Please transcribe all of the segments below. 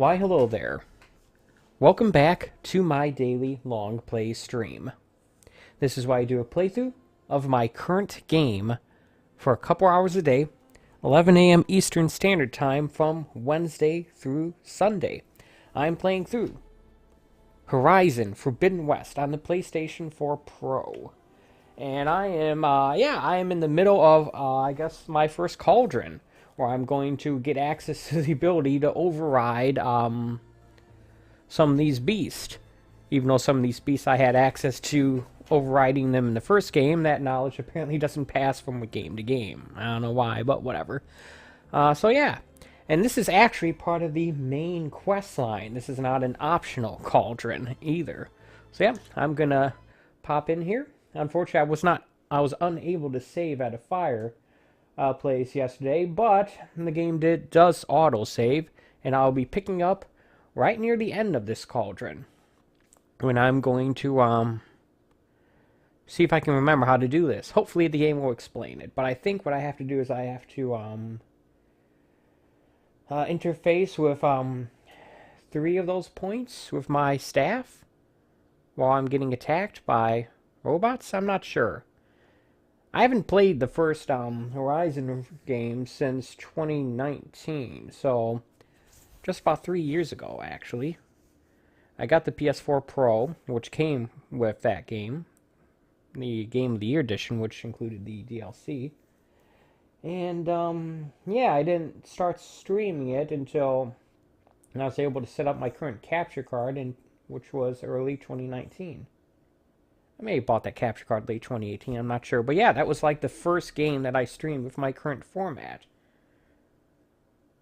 Why hello there. Welcome back to my daily long play stream. This is why I do a playthrough of my current game for a couple hours a day, 11 a.m. Eastern Standard Time from Wednesday through Sunday. I'm playing through Horizon Forbidden West on the PlayStation 4 Pro. And I am in the middle of, I guess, my first Cauldron, where I'm going to get access to the ability to override some of these beasts. Even though some of these beasts I had access to overriding them in the first game, that knowledge apparently doesn't pass from game to game. I don't know why, but whatever. So yeah, and this is actually part of the main quest line. This is not an optional Cauldron either. So yeah, I'm gonna pop in here. Unfortunately, I was unable to save at a fire place yesterday, but the game does auto save, and I'll be picking up right near the end of this Cauldron when I'm going to see if I can remember how to do this. Hopefully the game will explain it, but I think what I have to do is I have to interface with 3 of those points with my staff while I'm getting attacked by robots. I'm not sure. I haven't played the first Horizon game since 2019, so just about 3 years ago, actually. I got the PS4 Pro, which came with that game, the Game of the Year edition, which included the DLC. And, yeah, I didn't start streaming it until I was able to set up my current capture card, which was early 2019. I may have bought that capture card late 2018, I'm not sure. But yeah, that was like the first game that I streamed with my current format.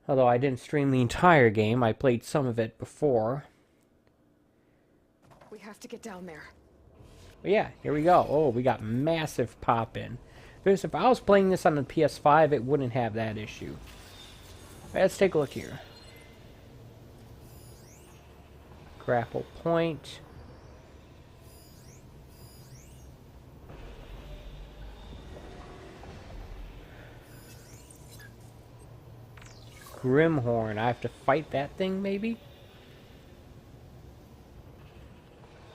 Although I didn't stream the entire game, I played some of it before. We have to get down there. But yeah, here we go. Oh, we got massive pop-in. If I was playing this on the PS5, it wouldn't have that issue. Right, let's take a look here. Grapple point. Grimhorn. I have to fight that thing, maybe?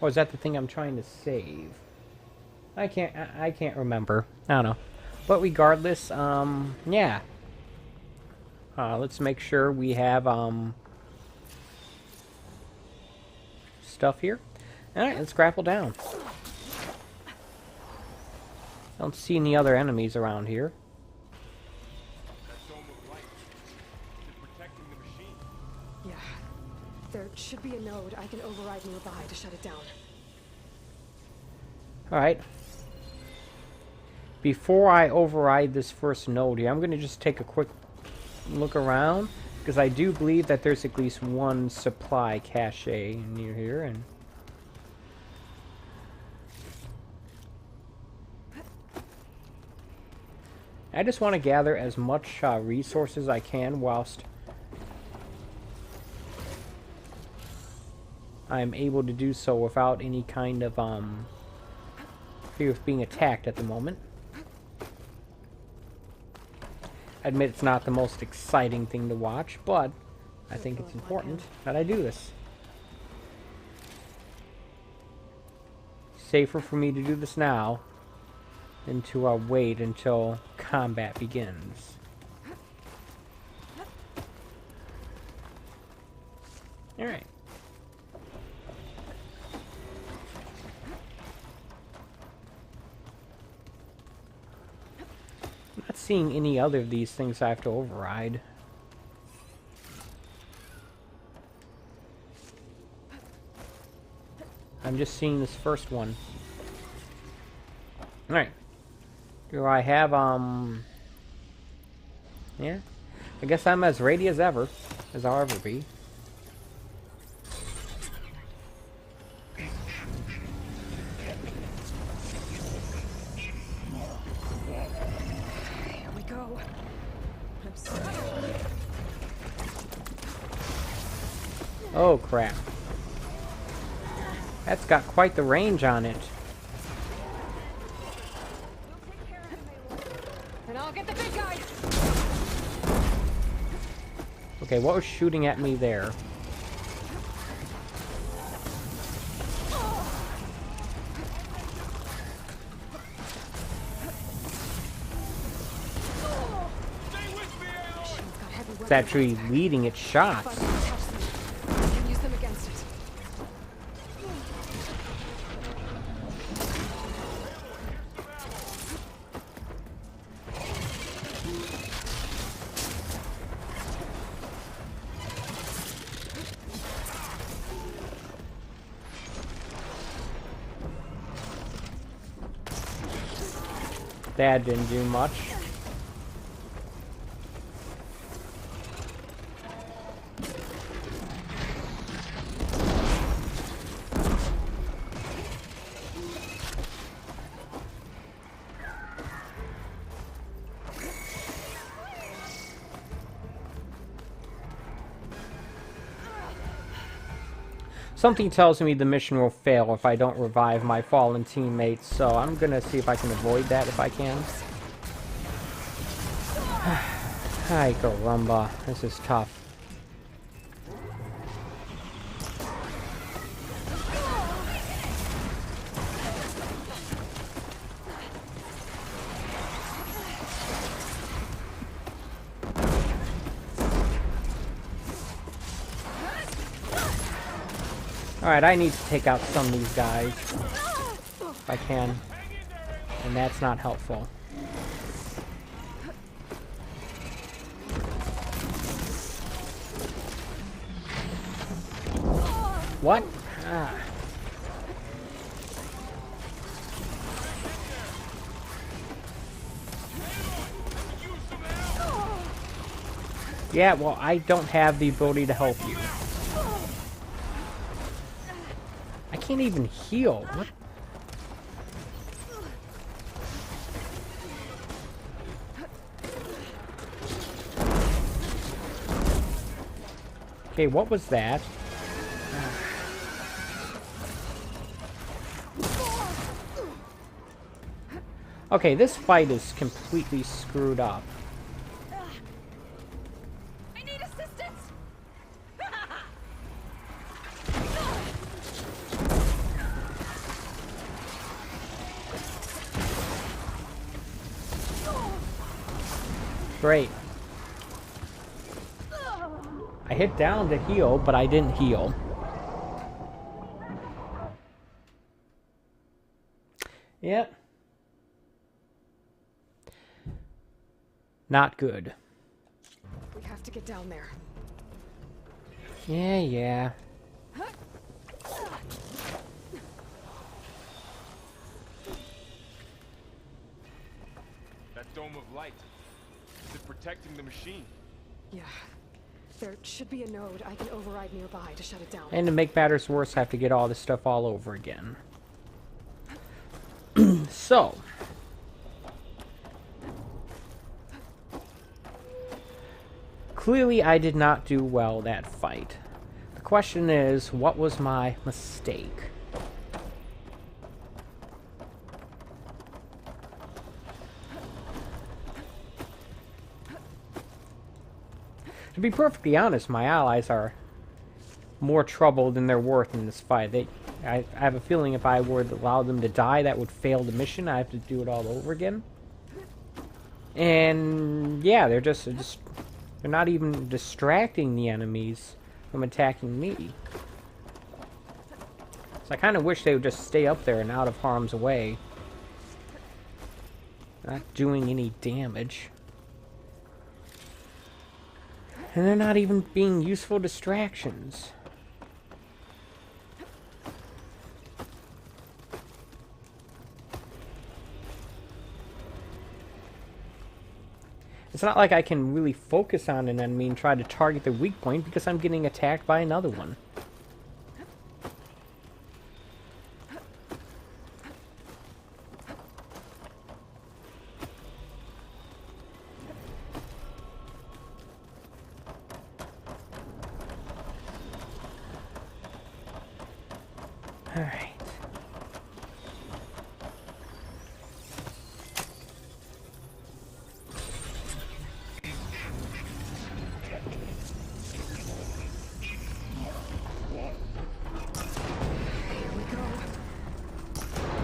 Or is that the thing I'm trying to save? I can't remember. I don't know. But regardless, yeah. Let's make sure we have, stuff here. Alright, let's grapple down. Don't see any other enemies around here. There should be a node I can override nearby to shut it down. Alright. Before I override this first node here, I'm going to just take a quick look around, because I do believe that there's at least one supply cache near here, and I just want to gather as much resources as I can whilst I'm able to do so without any kind of fear of being attacked at the moment. I admit it's not the most exciting thing to watch, but I think it's important that I do this. Safer for me to do this now than to wait until combat begins. Alright. Not seeing any other of these things I have to override. I'm just seeing this first one. Alright. Do I have, yeah. I guess I'm as ready as ever. As I'll ever be. Oh crap. That's got quite the range on it. And I'll get the big guy. Okay, what was shooting at me there? It's actually leading its shots. If I can touch them, I can use them against it. That didn't do much. Something tells me the mission will fail if I don't revive my fallen teammates, so I'm gonna see if I can avoid that if I can. Ay, caramba. This is tough. Alright, I need to take out some of these guys. If I can. And that's not helpful. What? Ah. Yeah, well, I don't have the ability to help you. I can't even heal. What? Okay, what was that? Okay, this fight is completely screwed up. I need assistance. Great. I hit down to heal, but I didn't heal. Yep. Not good. We have to get down there. Yeah. That dome of light. Is it protecting the machine? Yeah. There should be a node I can override nearby to shut it down. And to make matters worse, I have to get all this stuff all over again. So. Clearly, I did not do well that fight. The question is, what was my mistake? To be perfectly honest, my allies are more trouble than they're worth in this fight. I have a feeling if I were to allow them to die, that would fail the mission. I have to do it all over again. And yeah, they're not even distracting the enemies from attacking me. So I kind of wish they would just stay up there and out of harm's way. Not doing any damage. And they're not even being useful distractions. It's not like I can really focus on an enemy and try to target their weak point because I'm getting attacked by another one. Alright.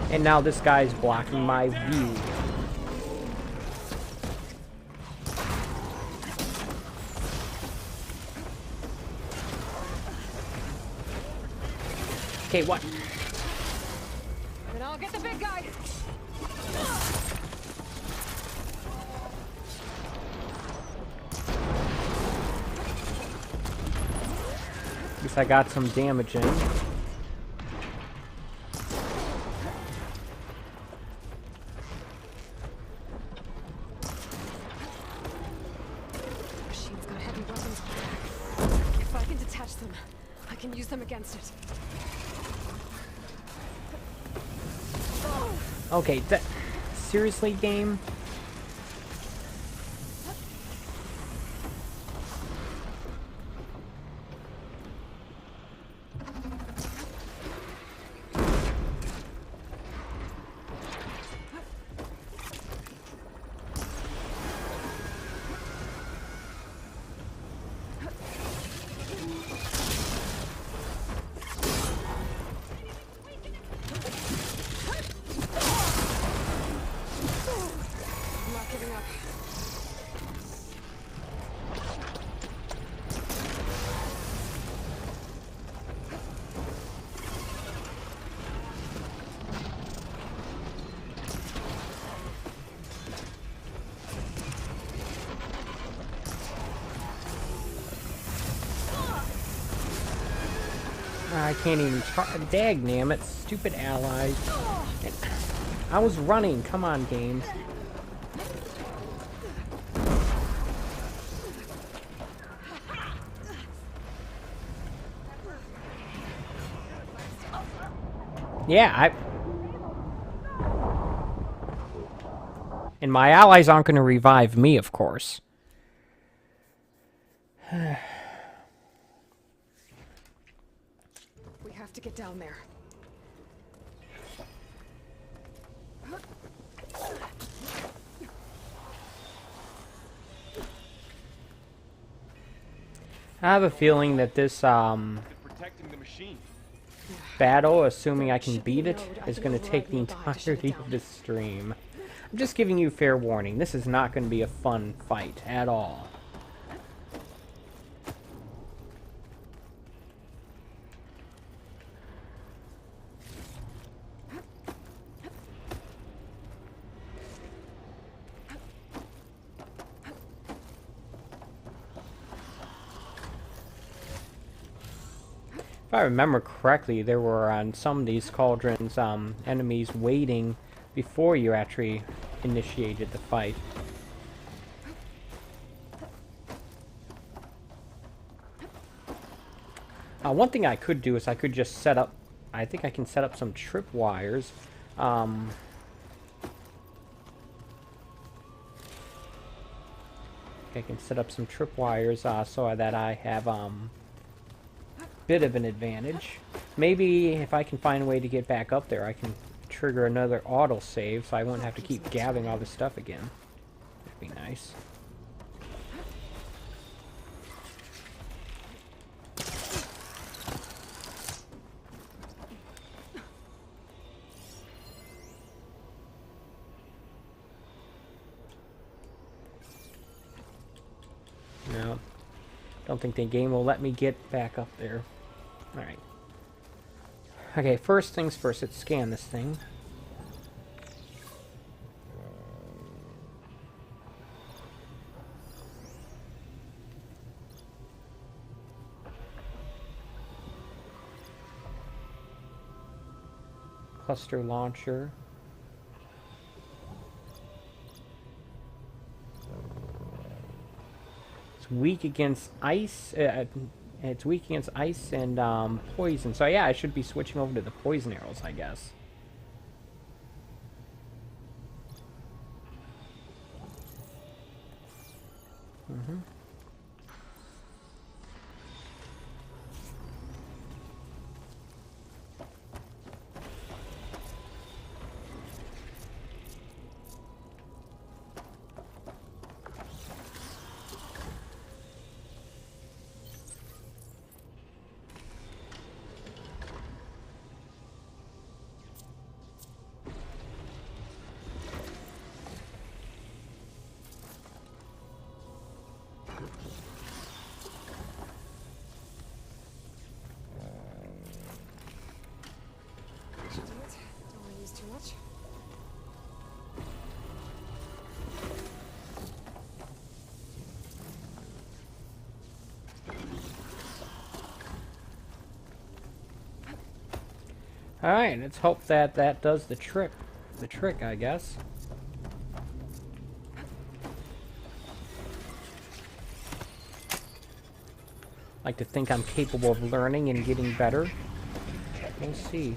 And now this guy's blocking my view. Okay, what? Then I'll get the big guy. At least I got some damage in. Machine's got heavy weapons on the back. If I can detach them, I can use them against it. Okay, seriously, game? I'm not giving up. I can't even try. Dagnammit, stupid allies. I was running. Come on, game. Yeah, and my allies aren't going to revive me, of course. We have to get down there. I have a feeling that this Protecting the machine. battle, assuming I can beat it, is going to take the entirety of this stream. I'm just giving you fair warning. This is not going to be a fun fight at all. If I remember correctly, there were on some of these cauldrons enemies waiting before you actually initiated the fight. One thing I could do is I could just set up, I think I can set up some tripwires. I can set up some tripwires so that I have bit of an advantage. Maybe if I can find a way to get back up there, I can trigger another autosave so I won't have to keep gathering all this stuff again. That'd be nice. No. Don't think the game will let me get back up there. Alright. Okay, first things first, let's scan this thing. Cluster launcher. It's weak against ice. It's weak against ice and poison. So yeah, I should be switching over to the poison arrows, I guess. Alright, let's hope that that does the trick. The trick, I guess. Like to think I'm capable of learning and getting better. We'll see.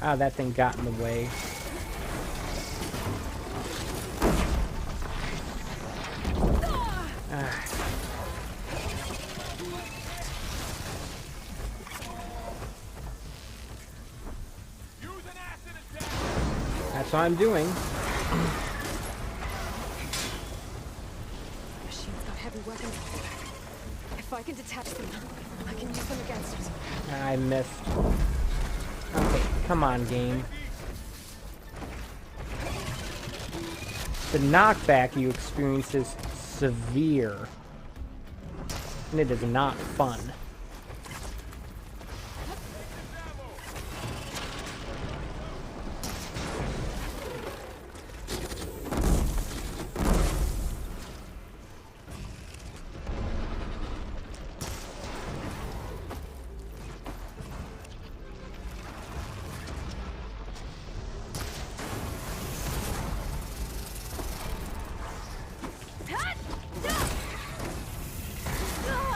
Ah, that thing got in the way. Ah. That's what I'm doing. Machine's got heavy weapons. If I can detach them, I can use them against it. I missed. Okay, come on, game. The knockback you experience is severe. And it is not fun.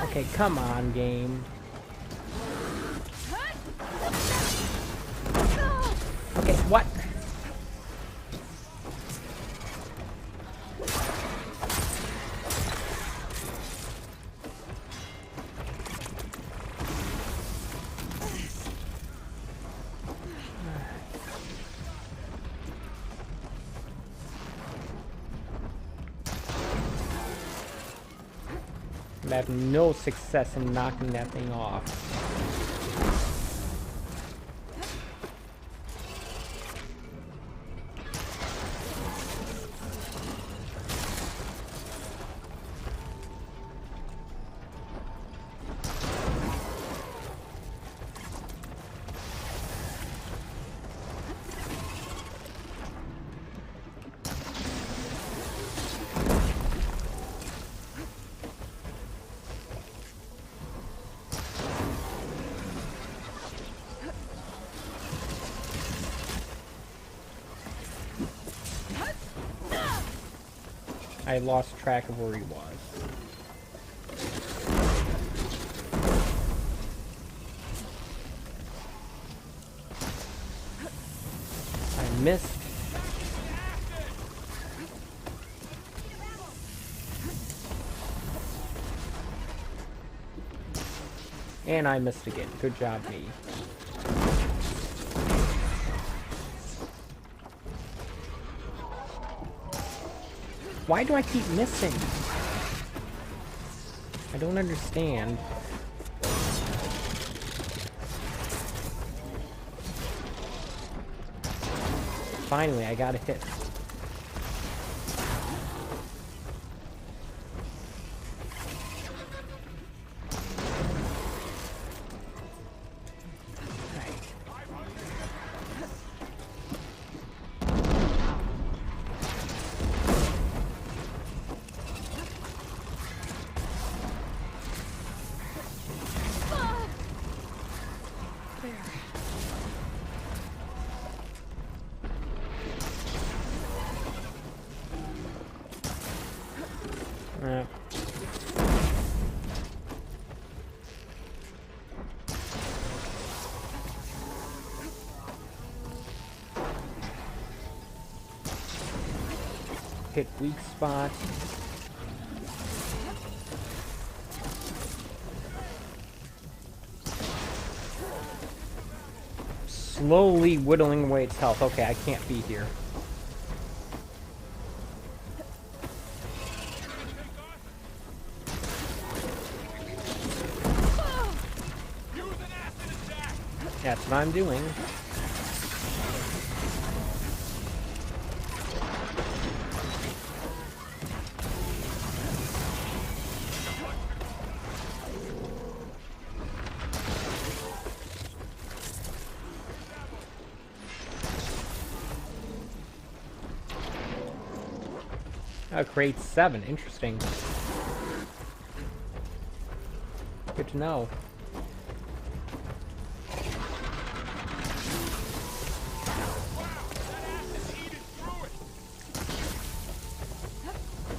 Okay, come on, game. Okay, what? I have no success in knocking that thing off. I lost track of where he was. I missed. And I missed again. Good job, me. Why do I keep missing? I don't understand. Finally, I got a hit. Hit weak spot. Slowly whittling away its health. Okay, I can't be here. That's what I'm doing. Create 7. Interesting. Good to know.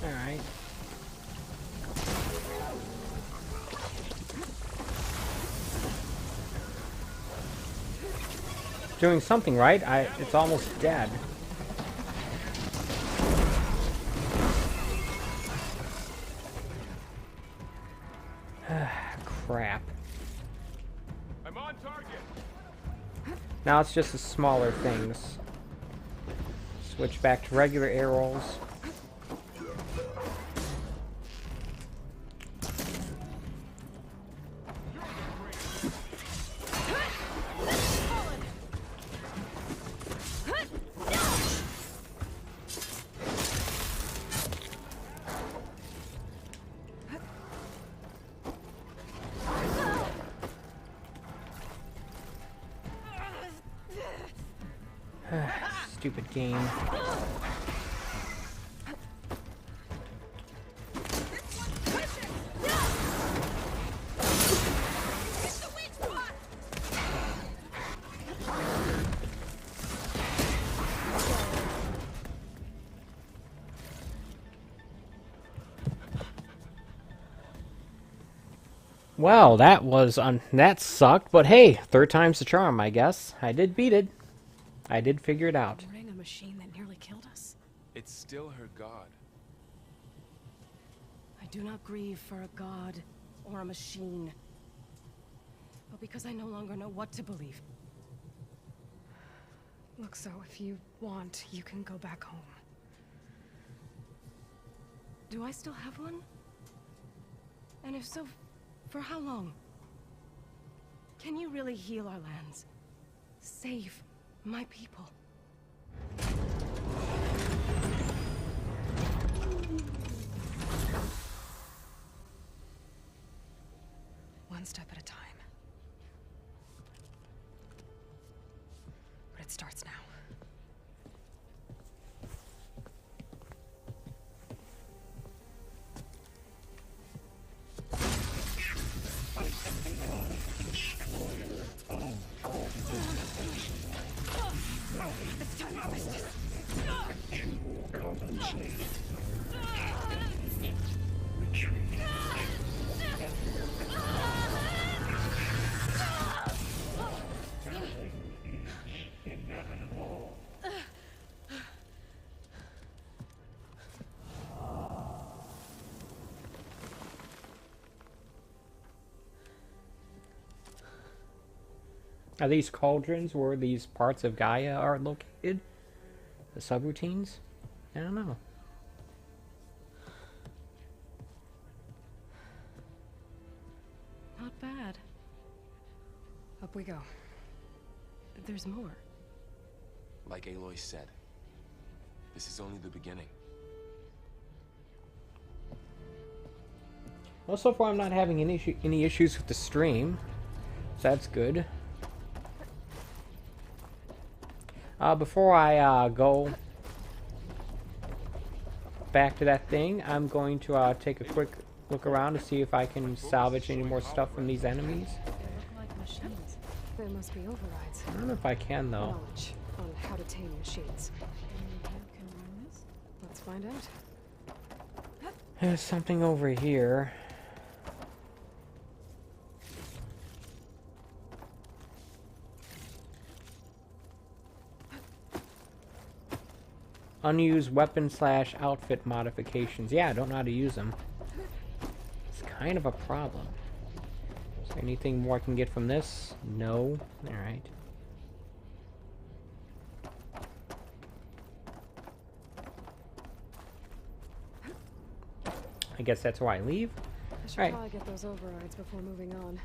Alright. Doing something right. It's almost dead. Crap. I'm on target. Now it's just the smaller things. Switch back to regular arrows. Stupid game. Well, that sucked, but hey, third time's the charm, I guess. I did beat it. I did figure it out. A machine that nearly killed us. It's still her god. I do not grieve for a god or a machine, but because I no longer know what to believe. Look, so if you want, you can go back home. Do I still have one? And if so, for how long? Can you really heal our lands? Save my people? One step at a time. But it starts now. It's time to miss this. Are these cauldrons where these parts of Gaia are located? The subroutines? I don't know. Not bad. Up we go. There's more. Like Aloy said, this is only the beginning. Well, so far I'm not having any issues with the stream, so that's good. Before I go back to that thing, I'm going to take a quick look around to see if I can salvage any more stuff from these enemies. They look like machines. There must be overrides. I don't know if I can, though. Knowledge on how to tame machines. Can learn this? Let's find out. There's something over here. Unused weapon / outfit modifications. Yeah, I don't know how to use them. It's kind of a problem. Is there anything more I can get from this? No. Alright. I guess that's where I leave. I should Right. probably get those overrides before moving on.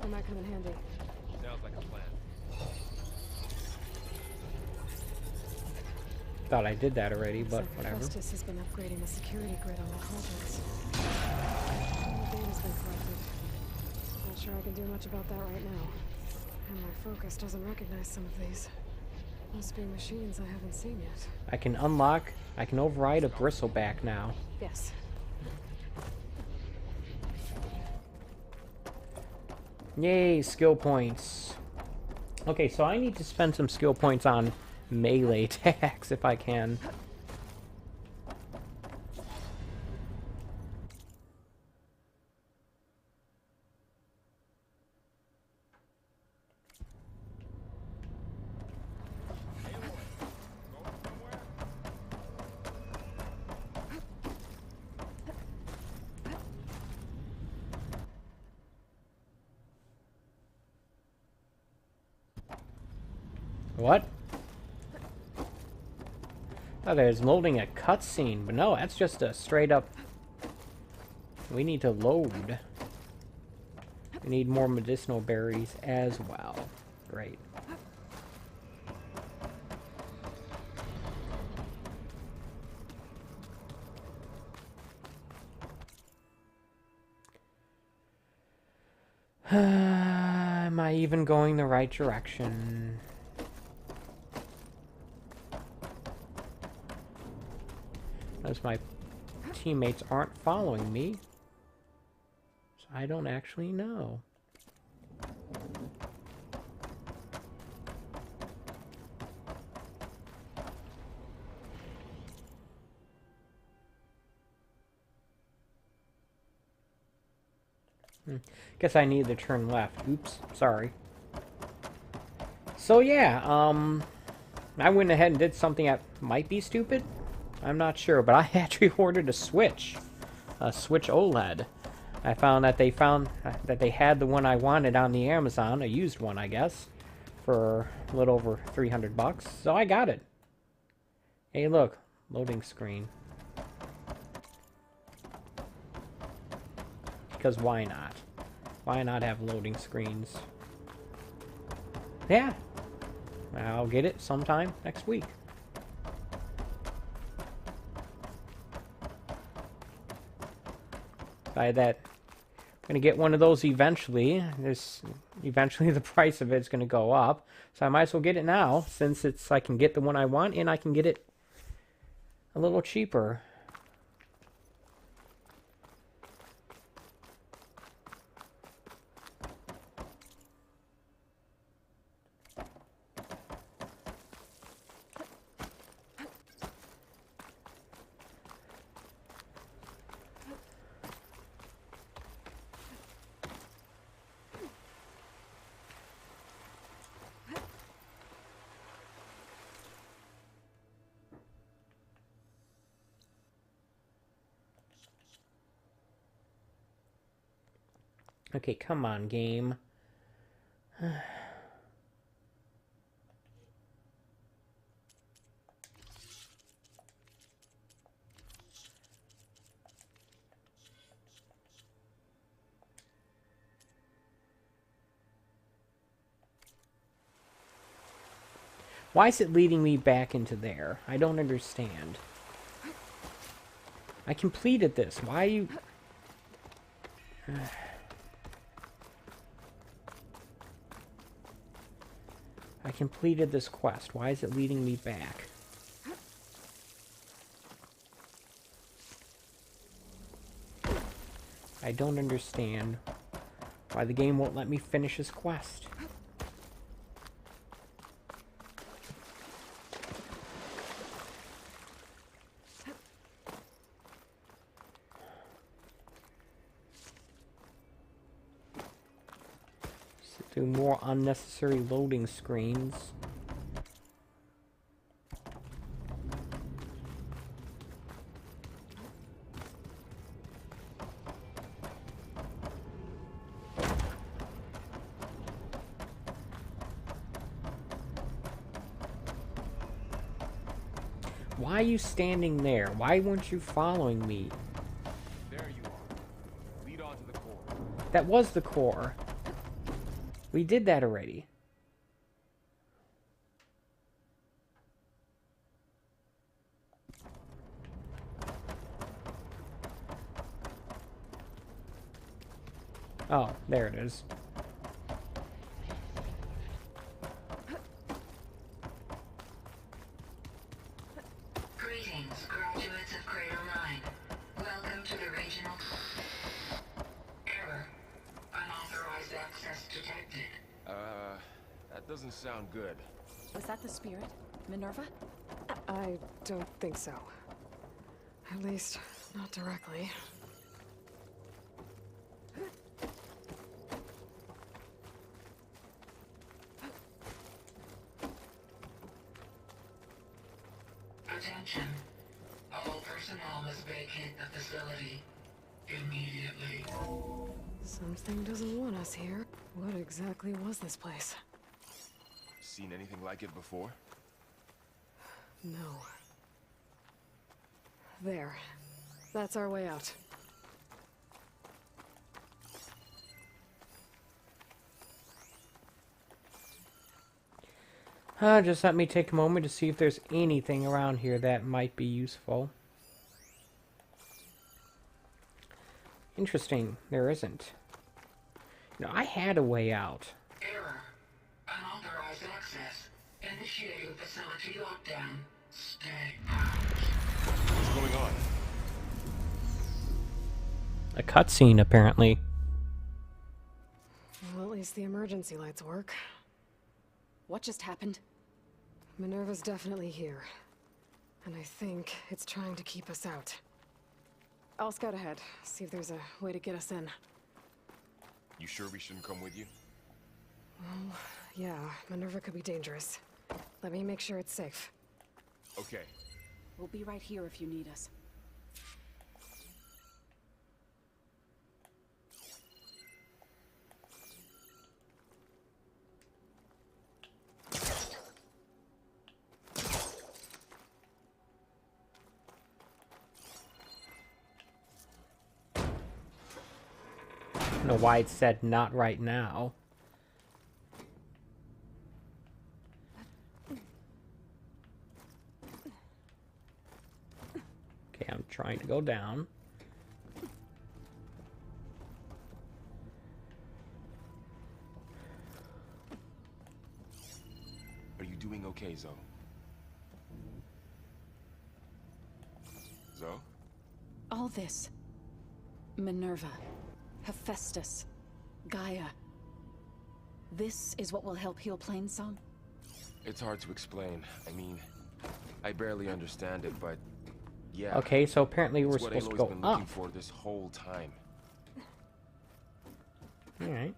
They might come in handy. Sounds like a plan. Thought I did that already, but Looks like whatever. Festus has been upgrading the security grid on the cauldrons. All the data's been collected. Not sure I can do much about that right now. And my focus doesn't recognize some of these. Must be machines I haven't seen yet. I can override a bristleback now. Yes. Yay, skill points. Okay, so I need to spend some skill points on melee attacks if I can. What? Oh, there's loading a cutscene, but no, that's just a straight up... We need to load. We need more medicinal berries as well. Great. Am I even going the right direction? As my teammates aren't following me, so I don't actually know. Guess I need to turn left. Oops, sorry. So yeah, I went ahead and did something that might be stupid. I'm not sure, but I actually ordered a Switch OLED. I found that they had the one I wanted on the Amazon, a used one, I guess, for a little over $300, so I got it. Hey, look, loading screen. Because why not? Why not have loading screens? Yeah, I'll get it sometime next week. By that, I'm gonna get one of those eventually. Eventually the price of it's gonna go up, so I might as well get it now, since I can get the one I want and I can get it a little cheaper. Okay, come on, game. Why is it leading me back into there? I don't understand. I completed this. Why are you... I completed this quest. Why is it leading me back? I don't understand why the game won't let me finish this quest. Do more unnecessary loading screens. Why are you standing there? Why weren't you following me? There you are. Lead on to the core. That was the core. We did that already. Oh, there it is. doesn't sound good. Was that the spirit, Minerva? I don't think so. At least, not directly. Attention. All personnel must vacate the facility immediately. Something doesn't want us here. What exactly was this place? Seen anything like it before? No. There. That's our way out. Just let me take a moment to see if there's anything around here that might be useful. Interesting, there isn't. You know, I had a way out. Error. Unauthorized access. Initiating facility lockdown. Stay out. What's going on? A cutscene, apparently. Well, at least the emergency lights work. What just happened? Minerva's definitely here. And I think it's trying to keep us out. I'll scout ahead, see if there's a way to get us in. You sure we shouldn't come with you? Well, yeah, Minerva could be dangerous. Let me make sure it's safe. Okay. We'll be right here if you need us. I don't know why it said not right now. Okay, I'm trying to go down. Are you doing okay, Zoe? Zoe? All this. Minerva. Hephaestus. Gaia. This is what will help heal Plainsong? It's hard to explain. I mean, I barely understand it, but yeah. Okay, so apparently we're it's what supposed to Aloy's go been looking up. for this whole time. Alright.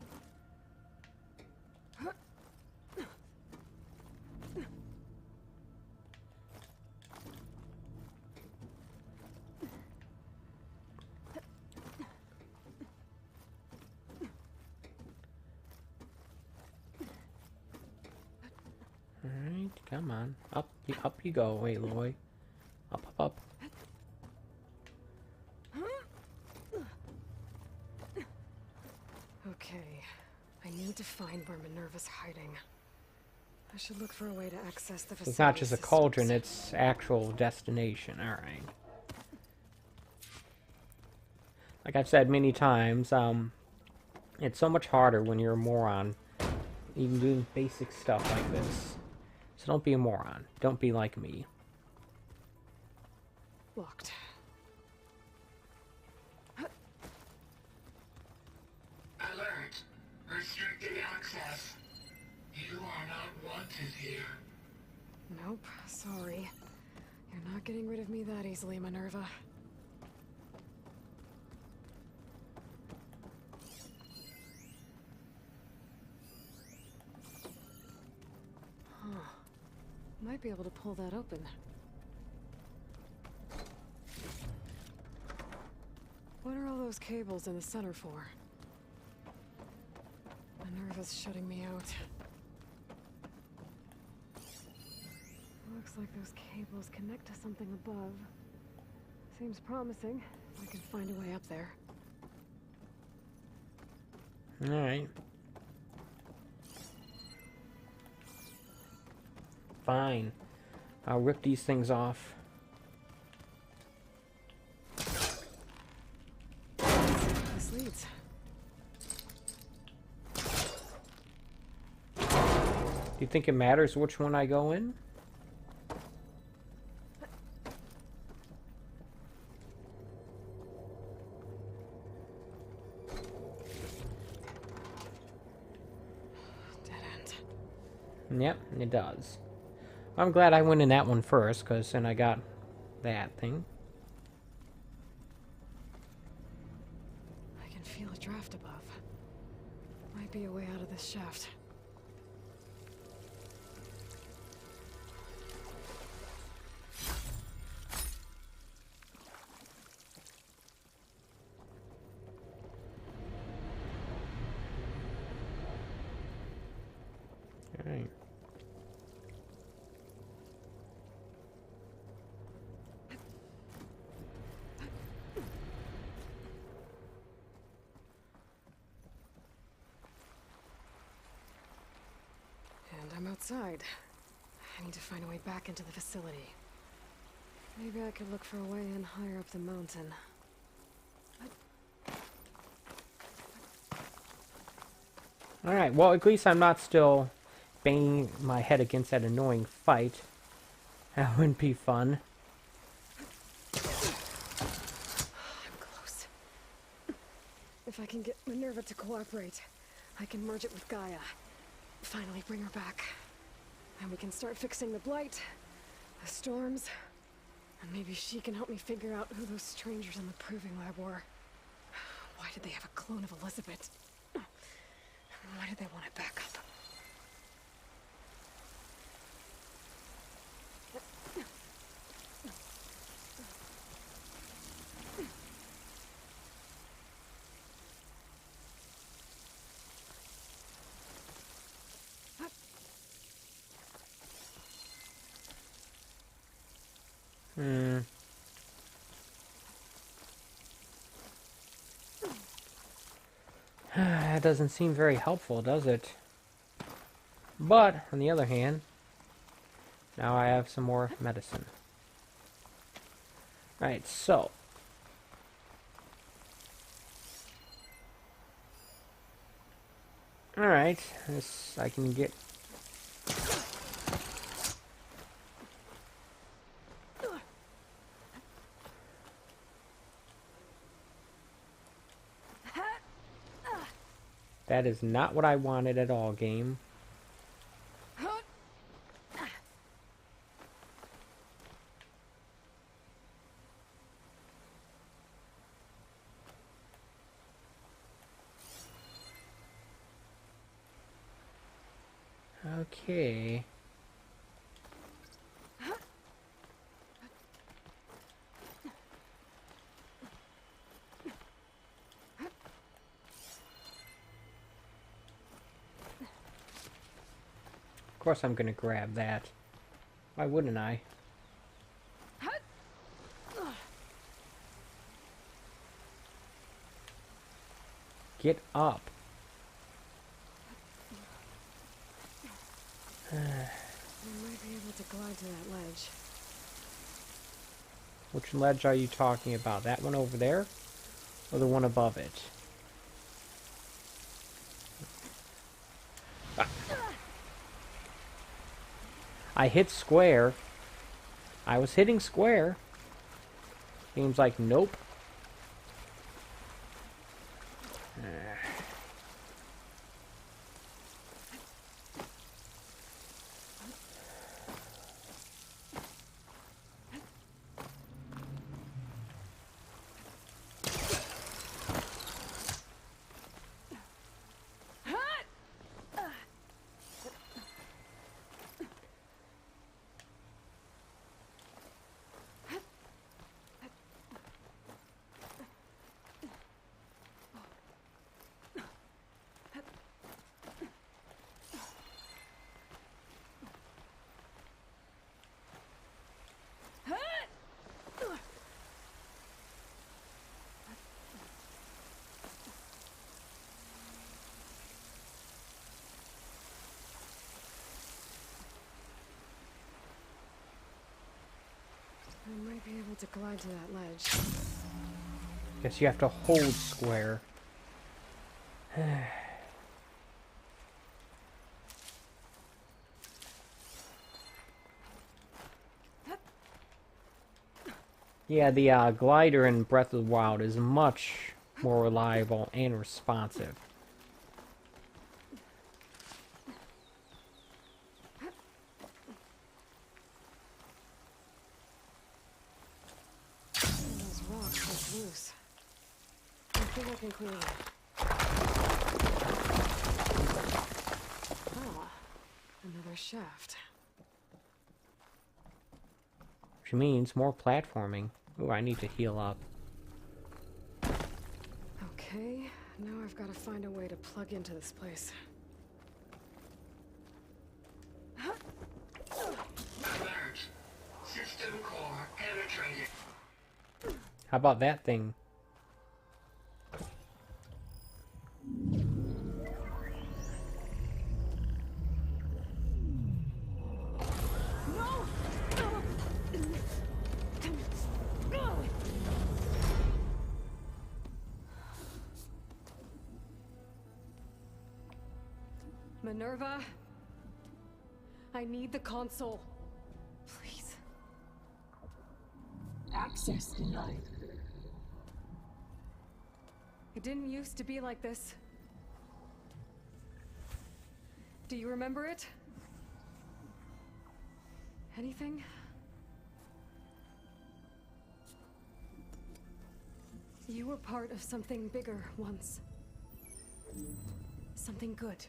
Alright, come on. Up you go, Aloy. Up, up, up. Okay, I need to find where Minerva's hiding. I should look for a way to access the facility. It's not just a systems. cauldron, it's actual destination. Alright. Like I've said many times, it's so much harder when you're a moron, even doing basic stuff like this. So don't be a moron. Don't be like me. Locked. Alert. Restricted access. You are not wanted here. Nope, sorry. You're not getting rid of me that easily, Minerva. Huh. Might be able to pull that open. What are all those cables in the center for? Minerva's shutting me out. Looks like those cables connect to something above. Seems promising. I can find a way up there. Alright. Fine. I'll rip these things off. This leads. Do you think it matters which one I go in? Dead end. Yep, it does. I'm glad I went in that one first, because then I got that thing. I can feel a draft above. Might be a way out of this shaft. Alright. And I'm outside. I need to find a way back into the facility. Maybe I could look for a way in higher up the mountain. Alright, well, at least I'm not still banging my head against that annoying fight. That wouldn't be fun. I'm close. If I can get Minerva to cooperate, I can merge it with Gaia. Finally bring her back. And we can start fixing the blight, the storms, and maybe she can help me figure out who those strangers in the proving lab were. Why did they have a clone of Elizabeth? Why did they want it back up? That doesn't seem very helpful, does it? But, on the other hand, now I have some more medicine. Alright, so. Alright, this I can get. That is not what I wanted at all, game. Okay. Of course I'm gonna grab that. Why wouldn't I? Get up. I might be able to glide to that ledge. Which ledge are you talking about? That one over there? Or the one above it? Ah. I hit square. I was hitting square. Game's like, nope. I might be able to glide to that ledge. Guess you have to hold square. Yeah, the glider in Breath of the Wild is much more reliable and responsive. think I can clear it. Ah, another shaft. Which means more platforming. Ooh, I need to heal up. Okay, now I've got to find a way to plug into this place. Alert. System core penetrated. How about that thing? Minerva, I need the console. Please. Access denied. It didn't used to be like this. Do you remember it? Anything? You were part of something bigger once. Something good.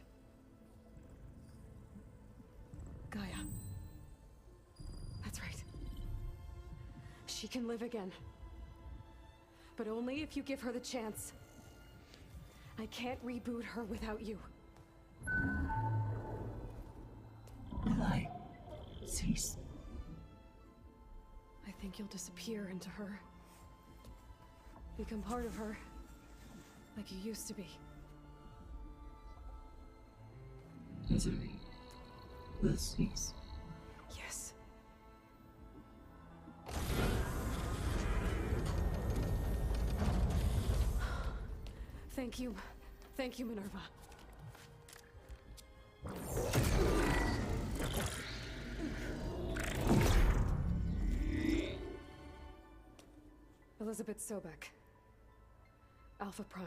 Gaia. That's right. She can live again. But only if you give her the chance. I can't reboot her without you. Light. Cease. I think you'll disappear into her. Become part of her. Like you used to be. Misery. Will cease. Yes. Thank you. Thank you, Minerva. Elizabeth Sobek. Alpha Prime.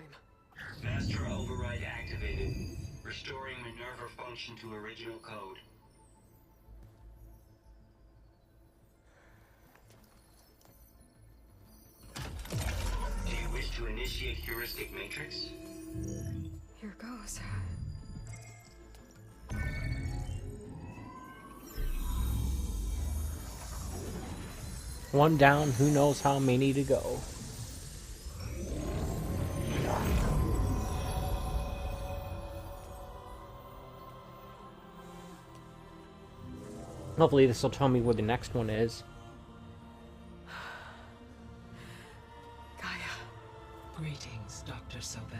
Master override activated. Restoring Minerva function to original code. Do you wish to initiate heuristic matrix? Here goes. One down, who knows how many to go. Hopefully this will tell me where the next one is. Gaia. Greetings, Dr. Sobek.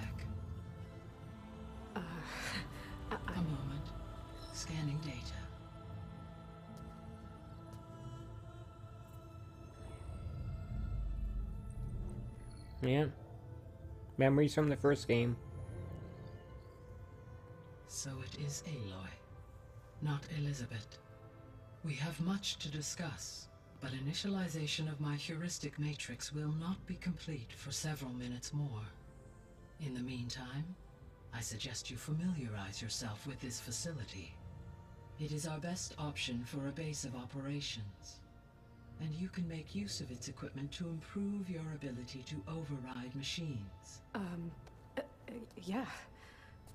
A moment. Scanning data. Yeah. Memories from the first game. So it is Aloy, not Elizabeth. We have much to discuss, but initialization of my heuristic matrix will not be complete for several minutes more. In the meantime, I suggest you familiarize yourself with this facility. It is our best option for a base of operations, and you can make use of its equipment to improve your ability to override machines. Yeah.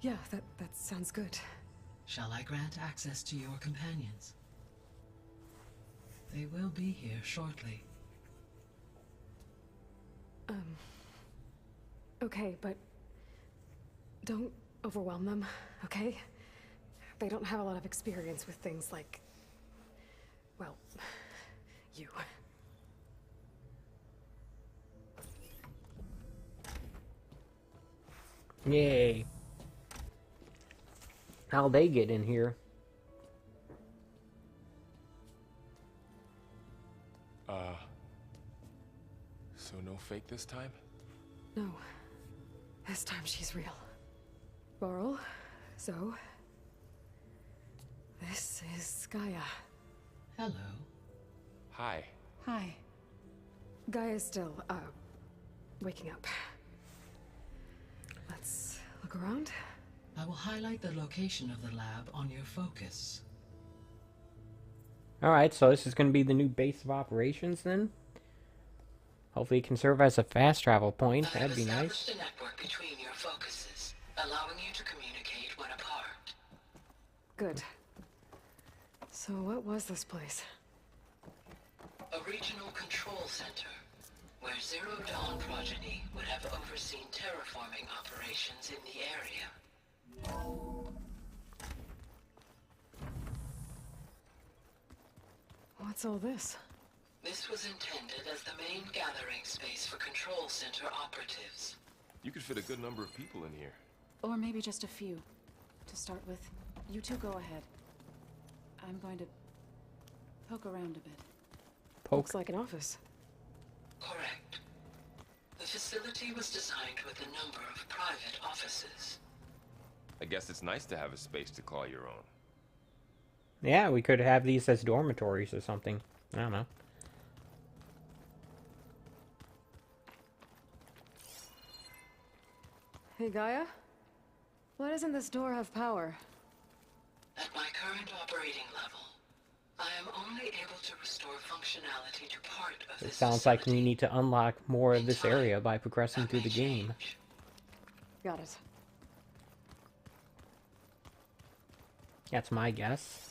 Yeah, that sounds good. Shall I grant access to your companions? They will be here shortly. Okay, but don't overwhelm them, okay? They don't have a lot of experience with things like, well, you. Yay. How'd they get in here? So no fake this time? No. This time she's real. Laurel, Zoe. This is Gaia. Hello. Hi. Hi. Gaia's still, waking up. Let's look around. I will highlight the location of the lab on your focus. Alright, so this is going to be the new base of operations then? Hopefully it can serve as a fast travel point. I have That'd be established nice. a network between your focuses, allowing you to communicate when apart. Good. So what was this place? A regional control center, where Zero Dawn progeny would have overseen terraforming operations in the area. What's all this? This was intended as the main gathering space for control center operatives. You could fit a good number of people in here. Or maybe just a few. To start with, you two go ahead. I'm going to poke around a bit. Poke. Looks like an office. Correct. The facility was designed with a number of private offices. I guess it's nice to have a space to call your own. Yeah, we could have these as dormitories or something. I don't know. Hey, Gaia? Why doesn't this door have power? At my current operating level, I am only able to restore functionality to part of It this sounds like we facility. need to unlock more of this In time, area by progressing that through may the game. change. Got it. That's my guess.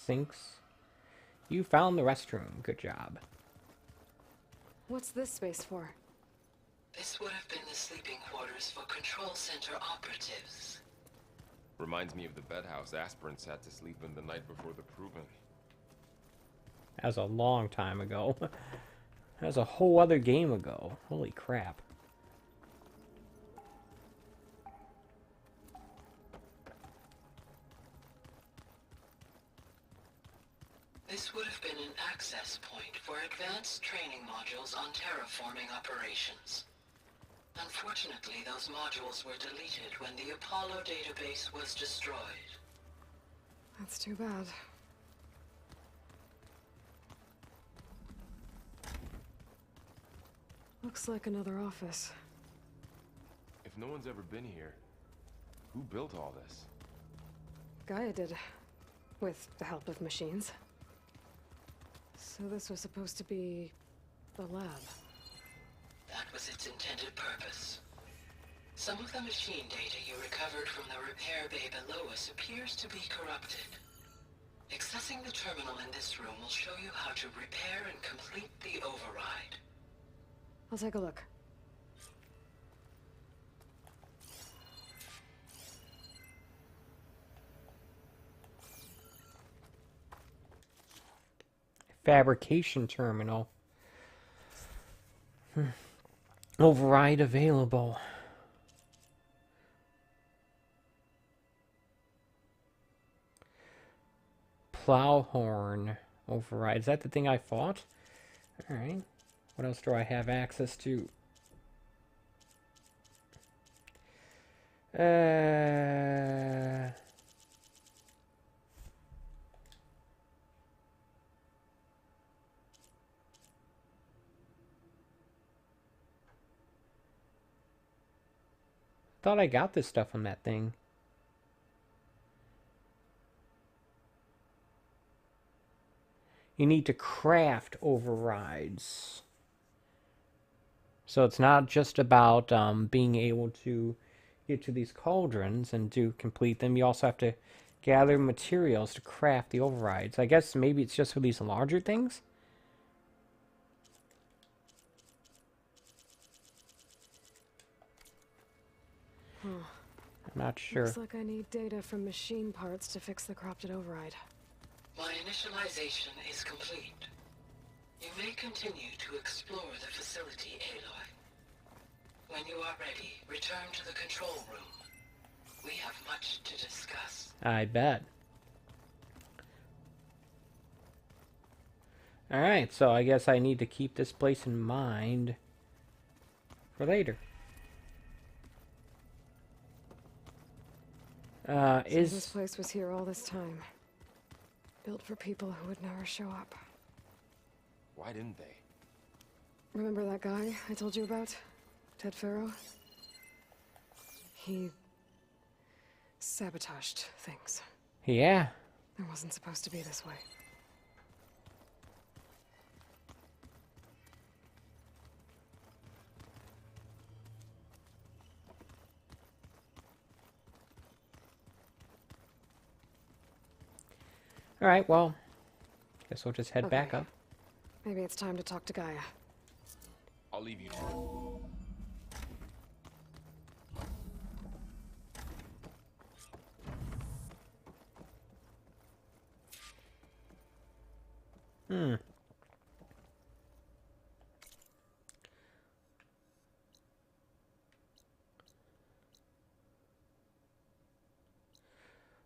Sinks. You found the restroom. Good job. What's this space for? This would have been the sleeping quarters for control center operatives. Reminds me of the bedhouse aspirants had to sleep in the night before the proving. That was a long time ago. That was a whole other game ago. Holy crap. This would have been an access point for advanced training modules on terraforming operations. Unfortunately, those modules were deleted when the Apollo database was destroyed. That's too bad. Looks like another office. If no one's ever been here, who built all this? Gaia did. With the help of machines. So this was supposed to be the lab. That was its intended purpose. Some of the machine data you recovered from the repair bay below us appears to be corrupted. Accessing the terminal in this room will show you how to repair and complete the override. I'll take a look. Fabrication terminal. Override available. Plowhorn override. Is that the thing I fought? Alright. What else do I have access to? Thought I got this stuff on that thing. You need to craft overrides. So it's not just about being able to get to these cauldrons and to complete them. You also have to gather materials to craft the overrides. I guess maybe it's just for these larger things? Huh. I'm not sure. Looks like I need data from machine parts to fix the corrupted override. My initialization is complete. You may continue to explore the facility, Aloy. When you are ready, return to the control room. We have much to discuss. I bet. Alright, so I guess I need to keep this place in mind for later. So this place was here all this time. Built for people who would never show up. Why didn't they? Remember that guy I told you about? Ted Farrow? He sabotaged things. Yeah. It wasn't supposed to be this way. Alright, well, guess we'll just head back Okay. up. Maybe it's time to talk to Gaia. I'll leave you to it. Hmm.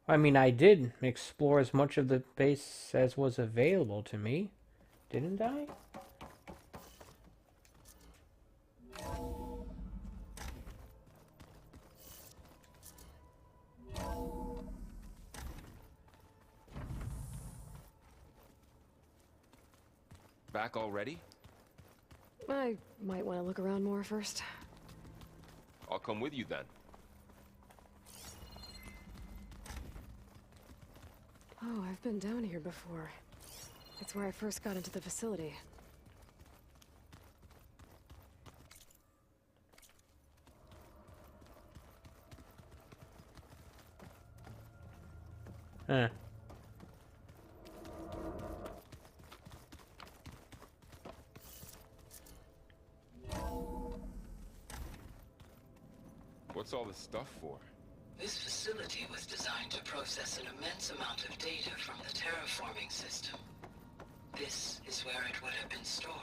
I mean, I did explore as much of the base as was available to me, didn't I? Back already? I might want to look around more first. I'll come with you then. Oh, I've been down here before. It's where I first got into the facility. Huh. What's all this stuff for? This facility was designed to process an immense amount of data from the terraforming system. This is where it would have been stored.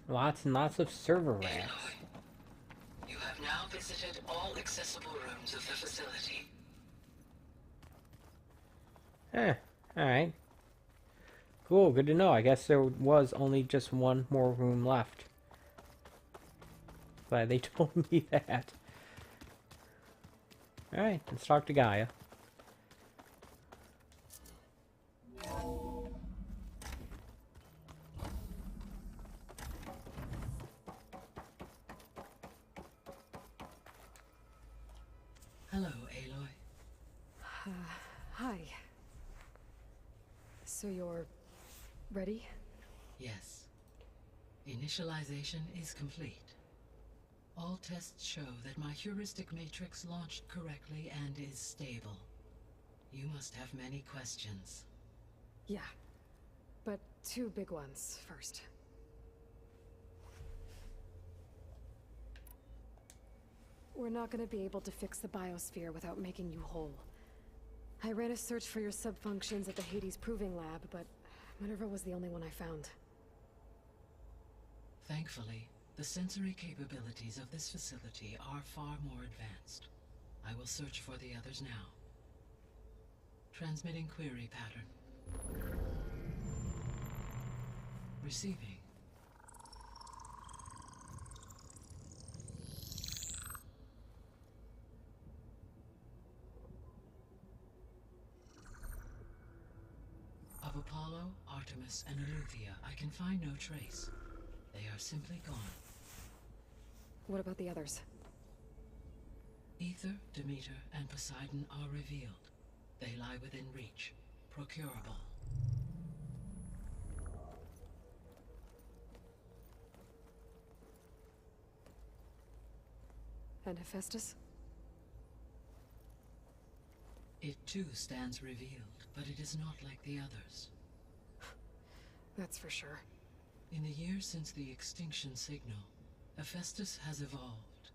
Lots and lots of server racks. Aloy, you have now visited all accessible rooms of the facility. Alright. Cool, good to know. I guess there was only just one more room left. Glad they told me that. Alright, let's talk to Gaia. Hello, Aloy. Hi. So you're ready? Yes. Initialization is complete. All tests show that my heuristic matrix launched correctly and is stable. You must have many questions. Yeah. But two big ones first. We're not gonna be able to fix the biosphere without making you whole. I ran a search for your subfunctions at the Hades Proving Lab, but Minerva was the only one I found. Thankfully, the sensory capabilities of this facility are far more advanced. I will search for the others now. Transmitting query pattern. Receiving. Of Apollo, Artemis, and Eleuthia, I can find no trace. They are simply gone. What about the others? Ether, Demeter, and Poseidon are revealed. They lie within reach. Procurable. And Hephaestus? It too stands revealed, but it is not like the others. That's for sure. In the years since the extinction signal, Hephaestus has evolved.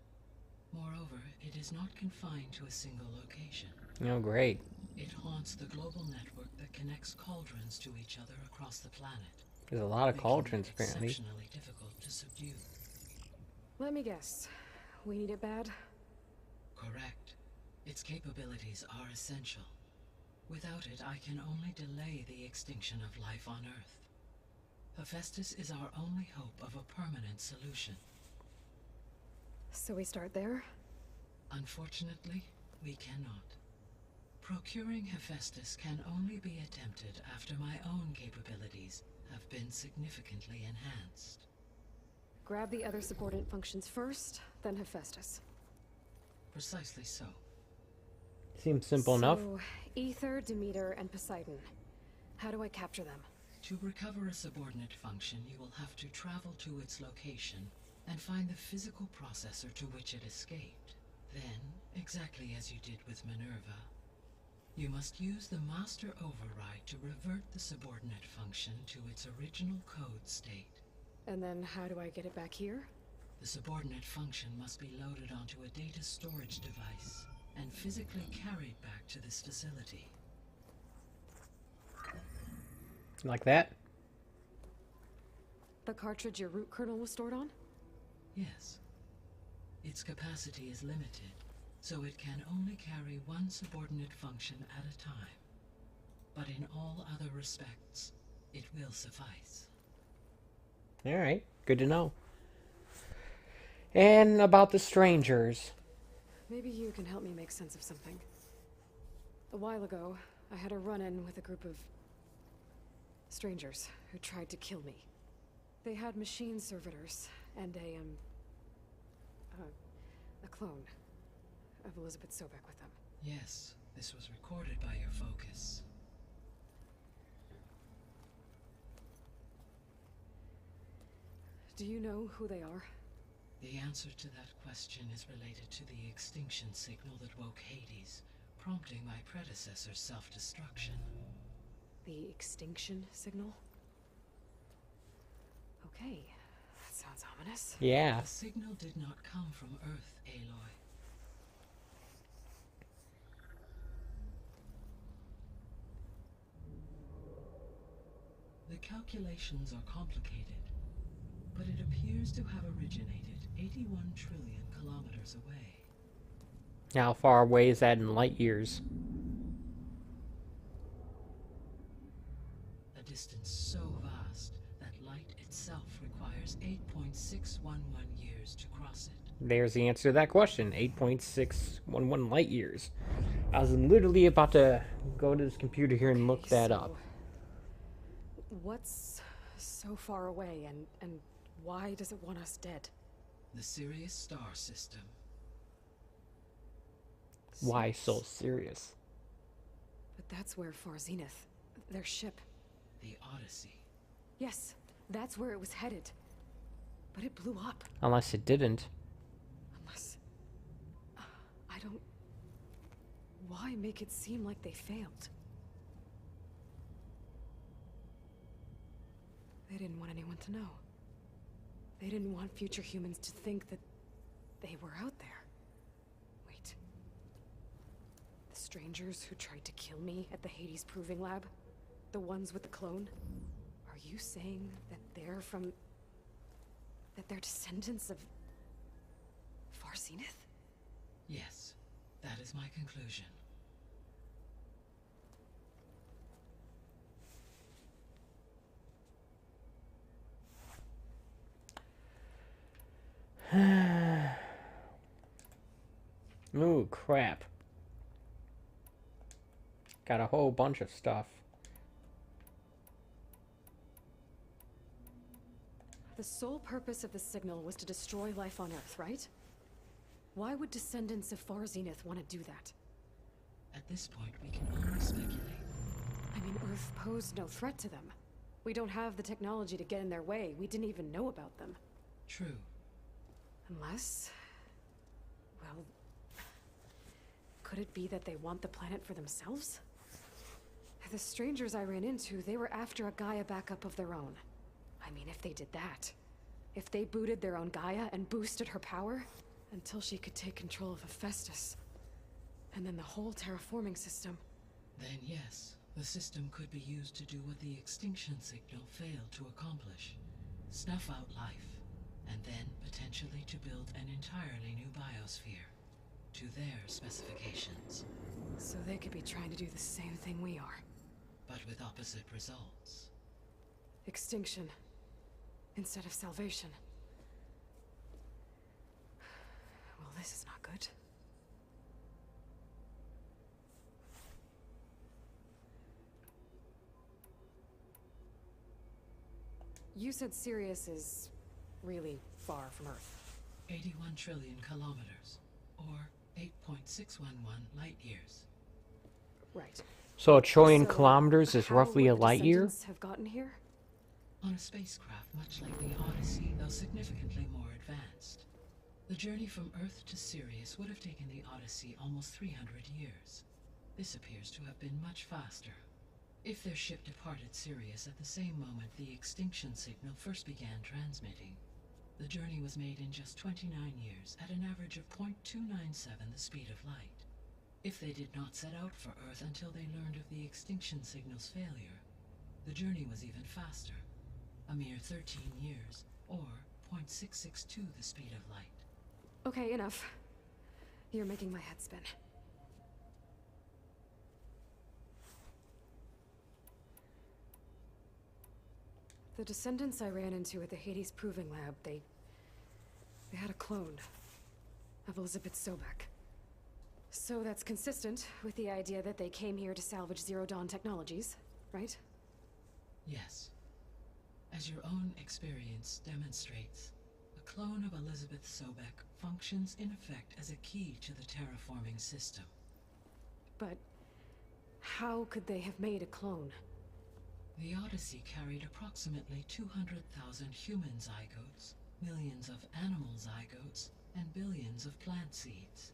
Moreover, it is not confined to a single location. Oh, great. It haunts the global network that connects cauldrons to each other across the planet. There's a lot of making cauldrons, it apparently. exceptionally difficult to subdue. Let me guess. We need it bad? Correct. Its capabilities are essential. Without it, I can only delay the extinction of life on Earth. Hephaestus is our only hope of a permanent solution. So we start there? Unfortunately, we cannot. Procuring Hephaestus can only be attempted after my own capabilities have been significantly enhanced. Grab the other subordinate functions first, then Hephaestus. Precisely so. Seems simple enough. So, Ether, Demeter, and Poseidon. How do I capture them? To recover a subordinate function, you will have to travel to its location and find the physical processor to which it escaped. Then, exactly as you did with Minerva, you must use the master override to revert the subordinate function to its original code state. And then how do I get it back here? The subordinate function must be loaded onto a data storage device and physically carried back to this facility. Like that? The cartridge your root kernel was stored on? Yes. Its capacity is limited, so it can only carry one subordinate function at a time. But in all other respects, it will suffice. Alright, good to know. And about the strangers. Maybe you can help me make sense of something. A while ago, I had a run-in with a group of strangers who tried to kill me. They had machine servitors and a clone of Elizabeth Sobek with them. Yes, this was recorded by your focus. Do you know who they are? The answer to that question is related to the extinction signal that woke Hades, prompting my predecessor's self-destruction. The extinction signal? Okay, that sounds ominous. Yeah. The signal did not come from Earth, Aloy. The calculations are complicated, but it appears to have originated 81 trillion kilometers away. How far away is that in light years? A distance so vast that light itself requires 8.611 years to cross it. There's the answer to that question. 8.611 light years. I was literally about to go to this computer here and look that up. What's so far away, and why does it want us dead? The Sirius star system. Why so serious? But that's where Far Zenith, their ship. The Odyssey. Yes, that's where it was headed. But it blew up. Unless it didn't. Unless... I don't... Why make it seem like they failed? They didn't want anyone to know. They didn't want future humans to think that they were out there. Wait. The strangers who tried to kill me at the Hades Proving Lab? The ones with the clone? Are you saying that they're from... that they're descendants of... Far Zenith? Yes, that is my conclusion. Ooh, crap. Got a whole bunch of stuff. The sole purpose of the signal was to destroy life on Earth, right? Why would descendants of Far Zenith want to do that? At this point, we can only speculate. I mean, Earth posed no threat to them. We don't have the technology to get in their way. We didn't even know about them. True. Unless... well... could it be that they want the planet for themselves? The strangers I ran into, they were after a Gaia backup of their own. I mean, if they did that... if they booted their own Gaia and boosted her power... until she could take control of Hephaestus. And then the whole terraforming system... Then yes, the system could be used to do what the extinction signal failed to accomplish. Snuff out life, and then potentially to build an entirely new biosphere, to their specifications. So they could be trying to do the same thing we are. But with opposite results. Extinction, instead of salvation. Well, this is not good. You said Sirius is really far from Earth. 81 trillion kilometers, or 8.611 light years. Right. So a trillion So, kilometers is how roughly a would the light year? Descendants have gotten here? On a spacecraft much like the Odyssey, though significantly more advanced. The journey from Earth to Sirius would have taken the Odyssey almost 300 years. This appears to have been much faster. If their ship departed Sirius at the same moment the extinction signal first began transmitting, the journey was made in just 29 years at an average of 0.297 the speed of light. If they did not set out for Earth until they learned of the extinction signal's failure, the journey was even faster, a mere 13 years, or 0.662 the speed of light. Okay, enough. You're making my head spin. The Descendants I ran into at the Hades Proving Lab, they had a clone of Elizabeth Sobek. So that's consistent with the idea that they came here to salvage Zero Dawn technologies, right? Yes. As your own experience demonstrates, a clone of Elizabeth Sobek functions in effect as a key to the terraforming system. But how could they have made a clone? The Odyssey carried approximately 200,000 human zygotes, millions of animal zygotes, and billions of plant seeds.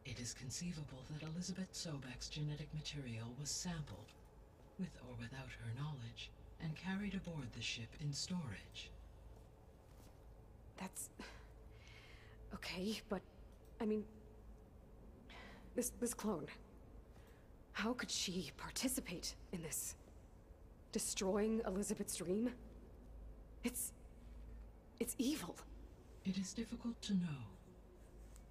It is conceivable that Elizabeth Sobek's genetic material was sampled, with or without her knowledge, and carried aboard the ship in storage. That's... okay, but... I mean... This clone... how could she participate in this? Destroying Elizabeth's dream? It's evil. It is difficult to know.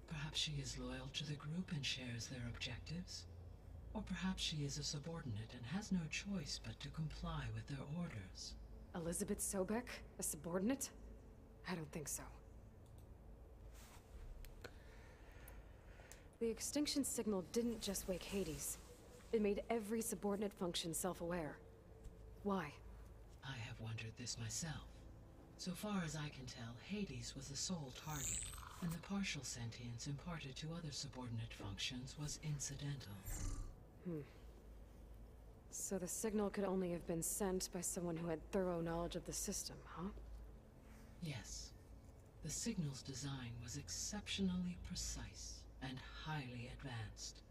Perhaps she is loyal to the group and shares their objectives. Or perhaps she is a subordinate and has no choice but to comply with their orders. Elizabeth Sobek? A subordinate? I don't think so. The extinction signal didn't just wake Hades. It made every subordinate function self-aware. Why? I have wondered this myself. So far as I can tell, Hades was the sole target, and the partial sentience imparted to other subordinate functions was incidental. So the signal could only have been sent by someone who had thorough knowledge of the system, huh? Yes. The signal's design was exceptionally precise and highly advanced.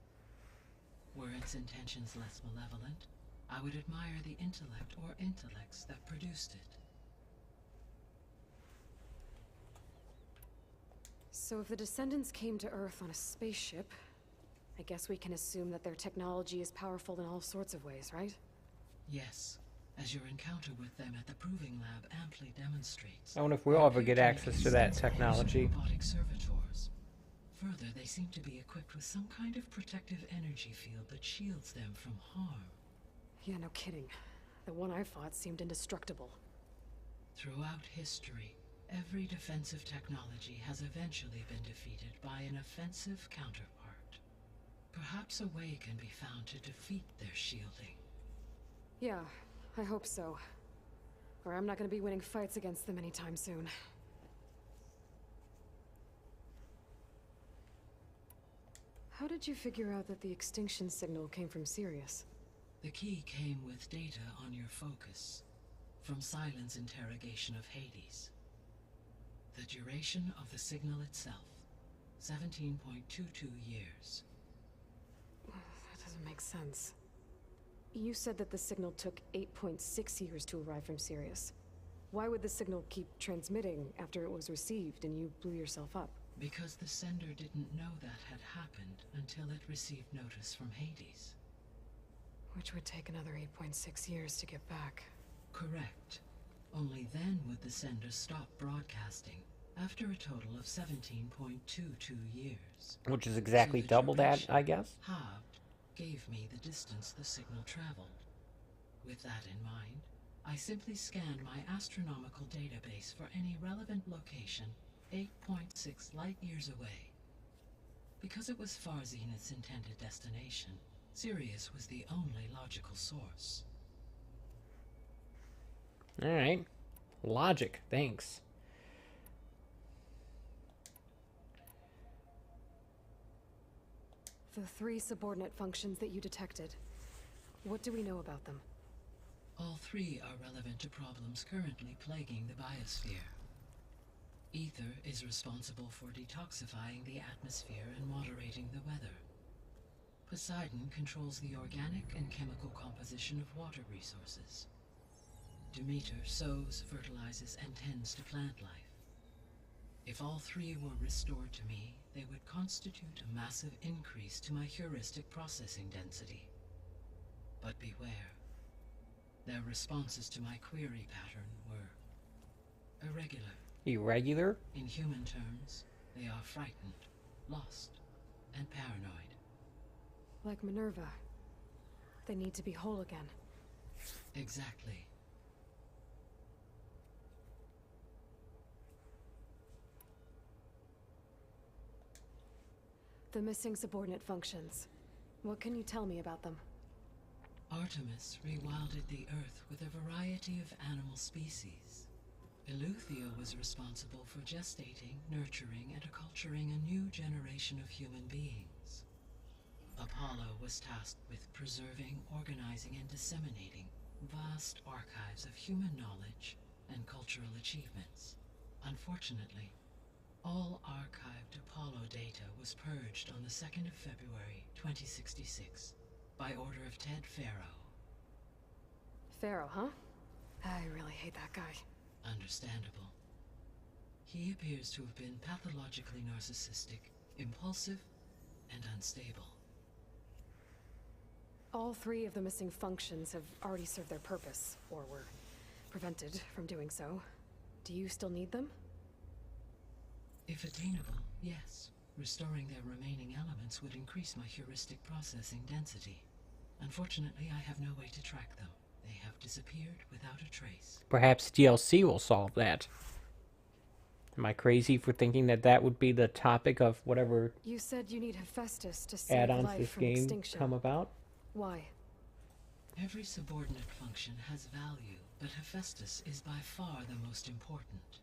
Were its intentions less malevolent, I would admire the intellect or intellects that produced it. So if the Descendants came to Earth on a spaceship, I guess we can assume that their technology is powerful in all sorts of ways, right? Yes, as your encounter with them at the Proving Lab amply demonstrates. I wonder if we'll ever get access to that technology. Robotic servitors. Further, they seem to be equipped with some kind of protective energy field that shields them from harm. Yeah, no kidding. The one I fought seemed indestructible. Throughout history, every defensive technology has eventually been defeated by an offensive counterpart. Perhaps a way can be found to defeat their shielding. Yeah, I hope so. Or I'm not gonna be winning fights against them anytime soon. How did you figure out that the extinction signal came from Sirius? The key came with data on your focus, from Silent's interrogation of Hades. The duration of the signal itself, 17.22 years. That doesn't make sense. You said that the signal took 8.6 years to arrive from Sirius. Why would the signal keep transmitting after it was received and you blew yourself up? Because the sender didn't know that had happened until it received notice from Hades. Which would take another 8.6 years to get back. Correct. Only then would the sender stop broadcasting, after a total of 17.22 years. Which is exactly So the double that, duration, I guess. halved, gave me the distance the signal traveled. With that in mind, I simply scanned my astronomical database for any relevant location 8.6 light years away. Because it was far Zenith's intended destination, Sirius was the only logical source. Alright. Logic, thanks. The 3 subordinate functions that you detected. What do we know about them? All 3 are relevant to problems currently plaguing the biosphere. Ether is responsible for detoxifying the atmosphere and moderating the weather. Poseidon controls the organic and chemical composition of water resources. Demeter sows, fertilizes, and tends to plant life. If all 3 were restored to me, they would constitute a massive increase to my heuristic processing density. But beware. Their responses to my query pattern were irregular. Irregular? In human terms, they are frightened, lost, and paranoid. Like Minerva. They need to be whole again. Exactly. The missing subordinate functions. What can you tell me about them? Artemis rewilded the Earth with a variety of animal species. Eleuthia was responsible for gestating, nurturing, and acculturating a new generation of human beings. Apollo was tasked with preserving, organizing, and disseminating vast archives of human knowledge and cultural achievements. Unfortunately, all archived Apollo data was purged on the 2nd of February, 2066, by order of Ted Faro. Pharaoh, huh? I really hate that guy. Understandable. He appears to have been pathologically narcissistic, impulsive, and unstable. All 3 of the missing functions have already served their purpose, or were prevented from doing so. Do you still need them? If attainable, yes. Restoring their remaining elements would increase my heuristic processing density. Unfortunately, I have no way to track them. They have disappeared without a trace. Perhaps DLC will solve that. Am I crazy for thinking that that would be the topic of whatever You said you need Hephaestus to save add-ons life this from game extinction. come about? Why? Every subordinate function has value, but Hephaestus is by far the most important.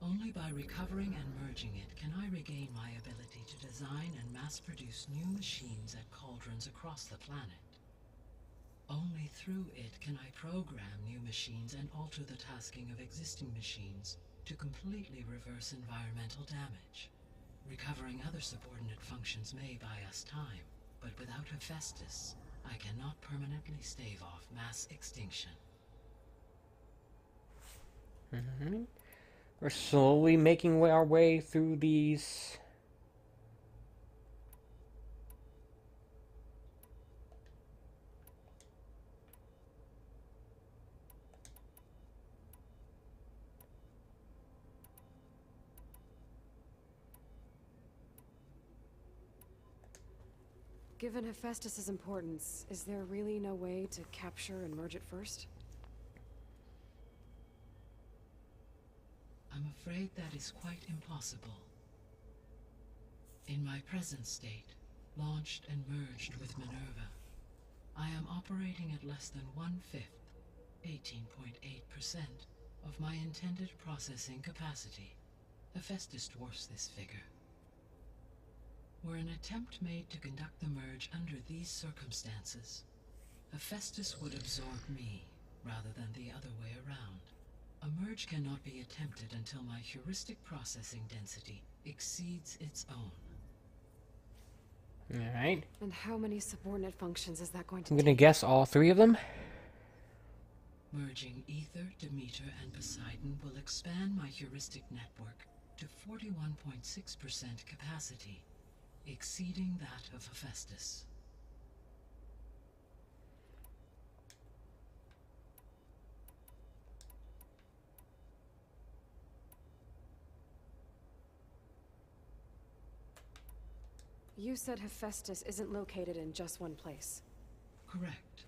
Only by recovering and merging it can I regain my ability to design and mass-produce new machines at cauldrons across the planet. Only through it can I program new machines and alter the tasking of existing machines to completely reverse environmental damage. Recovering other subordinate functions may buy us time, but without Hephaestus, I cannot permanently stave off mass extinction. We're slowly making our way through these. Given Hephaestus's importance, is there really no way to capture and merge it first? I'm afraid that is quite impossible. In my present state, launched and merged with Minerva, I am operating at less than 1/5, 18.8%, of my intended processing capacity. Hephaestus dwarfs this figure. Were an attempt made to conduct the merge under these circumstances, Hephaestus would absorb me, rather than the other way around. A merge cannot be attempted until my heuristic processing density exceeds its own. Alright. And how many subordinate functions is that going to I'm take? gonna guess all 3 of them. Merging Ether, Demeter, and Poseidon will expand my heuristic network to 41.6% capacity, exceeding that of Hephaestus. You said Hephaestus isn't located in just one place. Correct.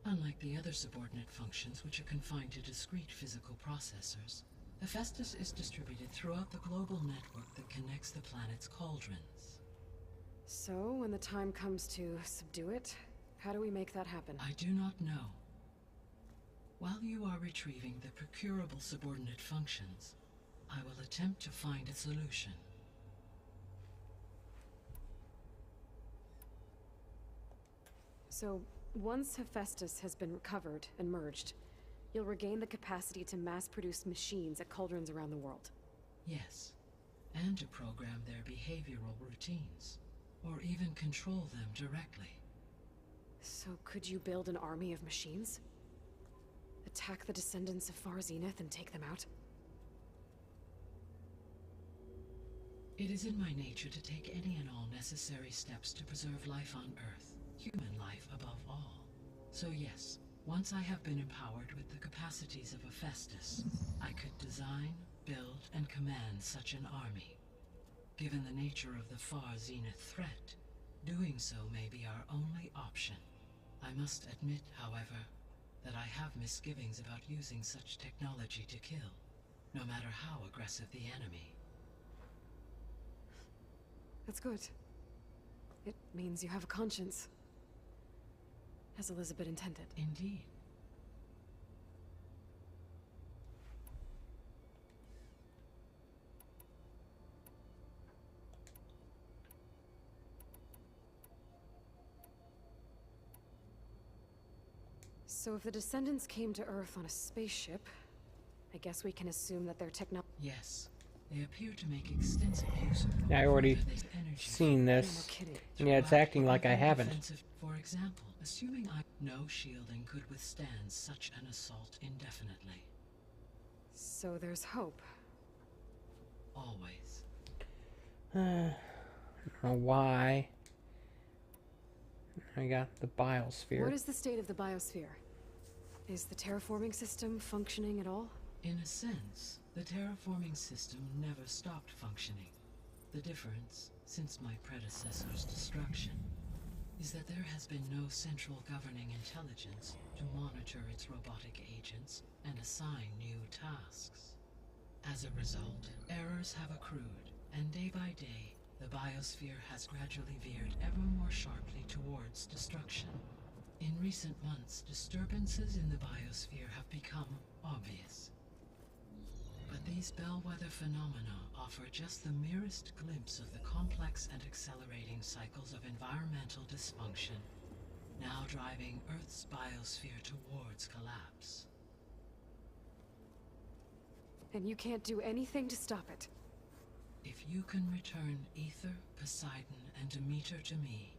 Unlike the other subordinate functions, which are confined to discrete physical processors, Hephaestus is distributed throughout the global network that connects the planet's cauldrons. So, when the time comes to subdue it, how do we make that happen? I do not know. While you are retrieving the procurable subordinate functions, I will attempt to find a solution. So, once Hephaestus has been recovered and merged, you'll regain the capacity to mass-produce machines at cauldrons around the world. Yes, and to program their behavioral routines, or even control them directly. So could you build an army of machines? Attack the descendants of Far Zenith and take them out? It is in my nature to take any and all necessary steps to preserve life on Earth, human life above all. So yes, once I have been empowered with the capacities of Hephaestus, I could design, build, and command such an army. Given the nature of the Far Zenith threat, doing so may be our only option. I must admit, however, that I have misgivings about using such technology to kill, no matter how aggressive the enemy. That's good. It means you have a conscience. As Elizabeth intended. Indeed. So if the descendants came to Earth on a spaceship, I guess we can assume that their technology... Yes. They appear to make extensive use of Yeah, I already energy. seen No this. kidding. And yeah, it's acting like I haven't. For example, assuming no shielding could withstand such an assault indefinitely. So there's hope. Always. I don't know why. I got the biosphere. What is the state of the biosphere? Is the terraforming system functioning at all? In a sense, the terraforming system never stopped functioning. The difference, since my predecessor's destruction, is that there has been no central governing intelligence to monitor its robotic agents and assign new tasks. As a result, errors have accrued, and day by day, the biosphere has gradually veered ever more sharply towards destruction. In recent months, disturbances in the biosphere have become obvious. But these bellwether phenomena offer just the merest glimpse of the complex and accelerating cycles of environmental dysfunction, now driving Earth's biosphere towards collapse. And you can't do anything to stop it? If you can return Ether, Poseidon, and Demeter to me,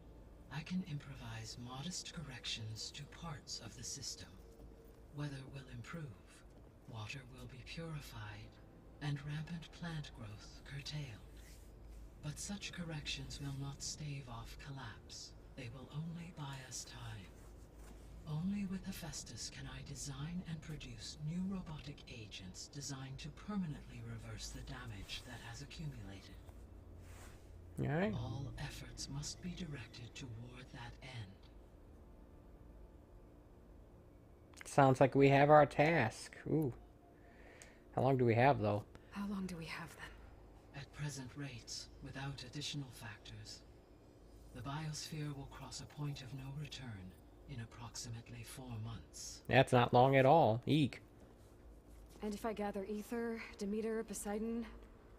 I can improvise modest corrections to parts of the system. Weather will improve, water will be purified, and rampant plant growth curtailed. But such corrections will not stave off collapse. They will only buy us time. Only with Hephaestus can I design and produce new robotic agents designed to permanently reverse the damage that has accumulated. Alright. All efforts must be directed toward that end. Sounds like we have our task. Ooh. How long do we have, though? How long do we have then? At present rates, without additional factors, the biosphere will cross a point of no return in approximately 4 months. That's not long at all. Eek. And if I gather Ether, Demeter, Poseidon,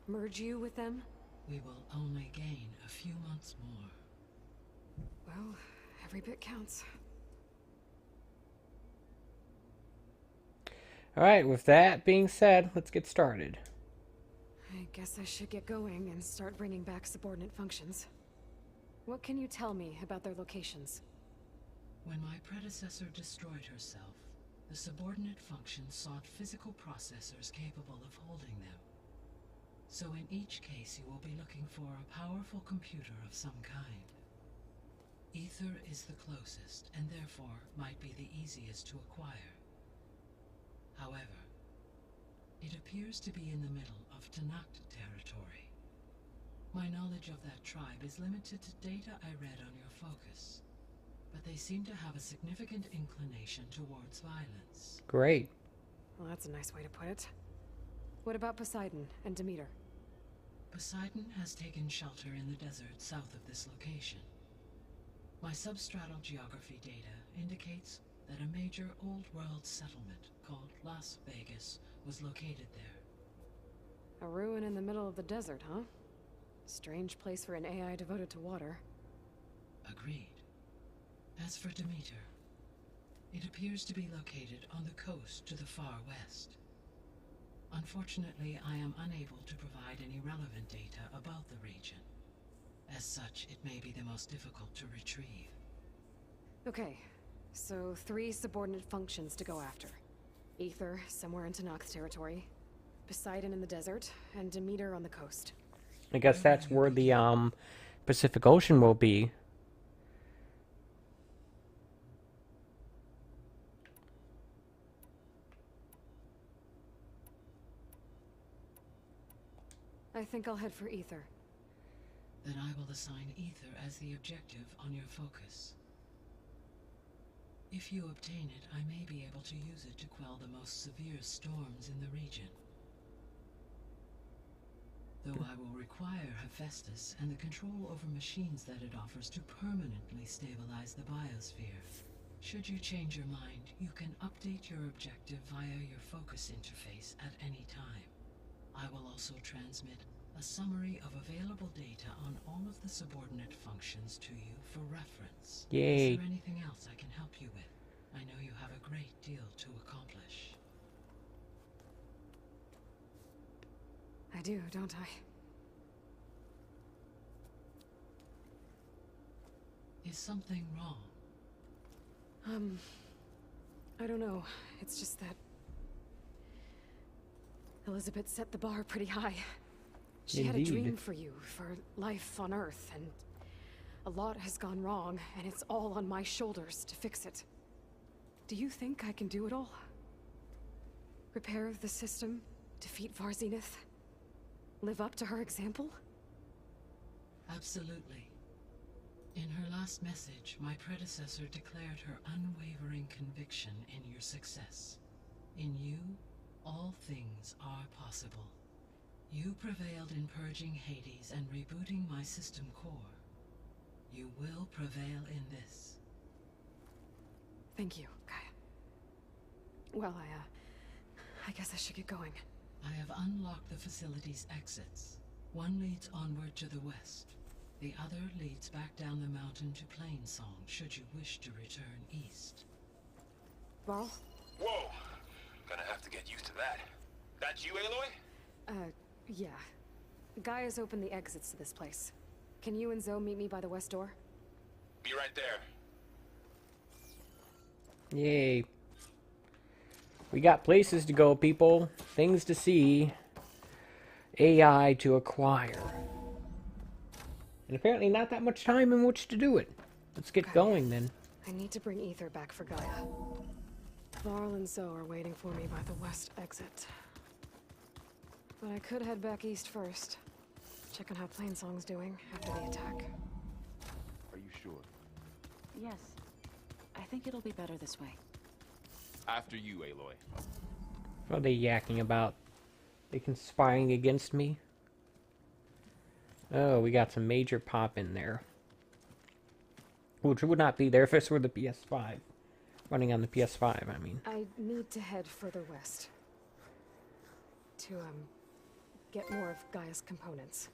merge you with them? We will only gain a few months more. Well, every bit counts. Alright, with that being said, let's get started. I guess I should get going and start bringing back subordinate functions. What can you tell me about their locations? When my predecessor destroyed herself, the subordinate functions sought physical processors capable of holding them. So in each case you will be looking for a powerful computer of some kind. Ether is the closest, and therefore might be the easiest to acquire. However, it appears to be in the middle of Tanakh territory. My knowledge of that tribe is limited to data I read on your focus, but they seem to have a significant inclination towards violence. Great. Well, that's a nice way to put it. What about Poseidon and Demeter? Poseidon has taken shelter in the desert south of this location. My substratal geography data indicates that a major old-world settlement called Las Vegas was located there. A ruin in the middle of the desert, huh? Strange place for an AI devoted to water. Agreed. As for Demeter, it appears to be located on the coast to the far west. Unfortunately, I am unable to provide any relevant data about the region. As such, it may be the most difficult to retrieve. Okay, so 3 subordinate functions to go after. Aether, somewhere in Tenakth's territory. Poseidon in the desert, and Demeter on the coast. I guess that's where the Pacific Ocean will be. I think I'll head for Aether. Then I will assign Aether as the objective on your focus. If you obtain it, I may be able to use it to quell the most severe storms in the region. Though I will require Hephaestus and the control over machines that it offers to permanently stabilize the biosphere. Should you change your mind, you can update your objective via your focus interface at any time. I will also transmit a summary of available data on all of the subordinate functions to you for reference. Yay. Is there anything else I can help you with? I know you have a great deal to accomplish. I do, don't I? Is something wrong? I don't know. It's just that Elizabeth set the bar pretty high. She had a Indeed. dream for you, for life on Earth, and a lot has gone wrong, and it's all on my shoulders to fix it. Do you think I can do it all? Repair the system, defeat Varzenith, live up to her example? Absolutely. In her last message, my predecessor declared her unwavering conviction in your success. In you, all things are possible. You prevailed in purging Hades and rebooting my system core. You will prevail in this. Thank you, Gaia. Well, I guess I should get going. I have unlocked the facility's exits. One leads onward to the west. The other leads back down the mountain to Plainsong, should you wish to return east. Varl? Whoa! Gonna have to get used to that. That's you, Aloy? Yeah. Gaia's opened the exits to this place. Can you and Zoe meet me by the west door? Be right there. Yay. We got places to go, people. Things to see. AI to acquire. And apparently not that much time in which to do it. Let's get going then. I need to bring Aether back for Gaia. Varl and Zoe are waiting for me by the west exit. But I could head back east first. Check on how Plainsong's doing after the attack. Are you sure? Yes. I think it'll be better this way. After you, Aloy. What are they yakking about? They conspiring against me? Oh, we got some major pop in there. Which would not be there if this were the PS5. Running on the PS5, I mean. I need to head further west. To, get more of Gaia's components.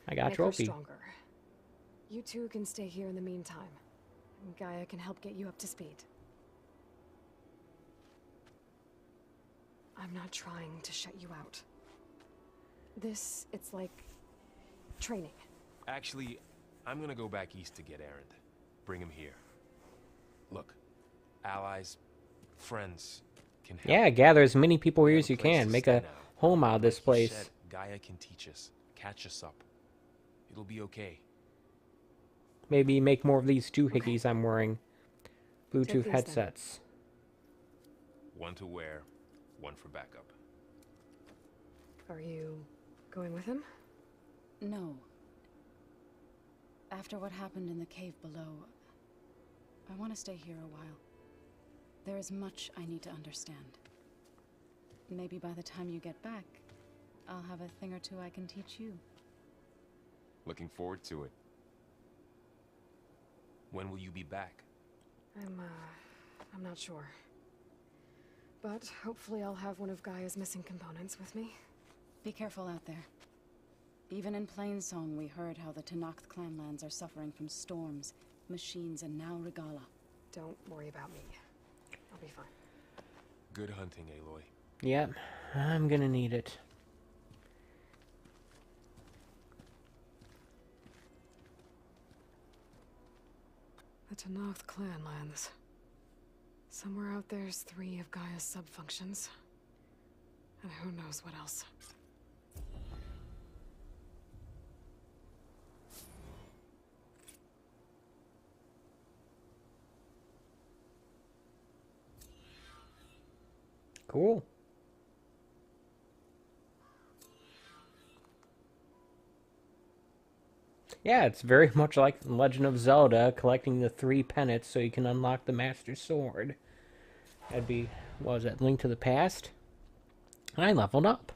I got Make her trophy. stronger. You two can stay here in the meantime. And Gaia can help get you up to speed. I'm not trying to shut you out. It's like training. Actually, I'm gonna go back east to get Erend. Bring him here. Look, allies, friends can help. Yeah, gather as many people here as you We have a place can. to Make stay a now. home out of this Like you place. said, Gaia can teach us, catch us up. It'll be okay. Maybe make more of these doohickeys I'm wearing. Take Bluetooth these then. headsets. One to wear, one for backup. Are you going with him? No. After what happened in the cave below, I want to stay here a while. There is much I need to understand. Maybe by the time you get back, I'll have a thing or two I can teach you. Looking forward to it. When will you be back? I'm not sure. But hopefully I'll have one of Gaia's missing components with me. Be careful out there. Even in Plainsong, we heard how the Tenakth clanlands are suffering from storms, machines, and now Regala. Don't worry about me. I'll be fine. Good hunting, Aloy. Yep, I'm gonna need it. The Tennoth clan lands. Somewhere out there's 3 of Gaia's sub-functions. And who knows what else. Cool. Yeah, it's very much like Legend of Zelda, collecting the 3 pennants so you can unlock the Master Sword. That'd be, what was that, Link to the Past? And I leveled up.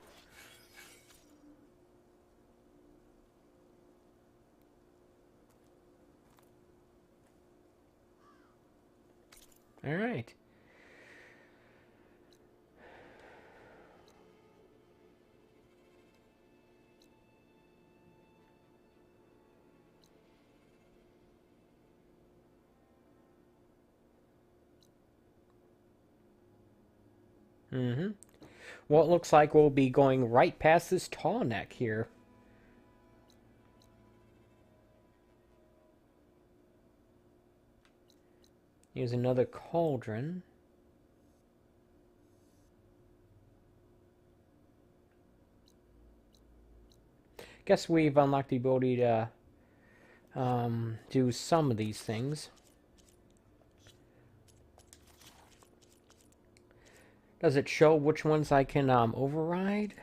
Alright. Well, it looks like we'll be going right past this tall neck here. Here's another cauldron. Guess we've unlocked the ability to do some of these things. Does it show which ones I can override? I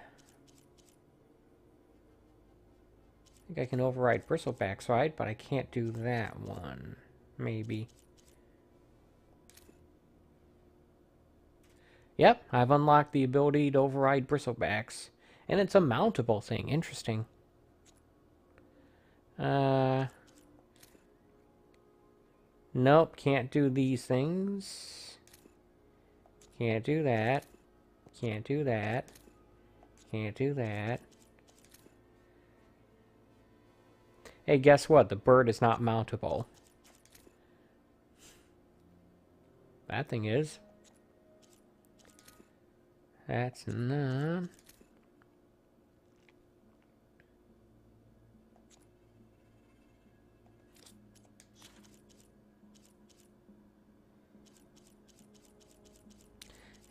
think I can override Bristleback's ride, but I can't do that one. Maybe. Yep, I've unlocked the ability to override Bristlebacks. And it's a mountable thing. Interesting. Nope, can't do these things. Can't do that. Can't do that. Can't do that. Hey, guess what? The bird is not mountable. That thing is. That's not.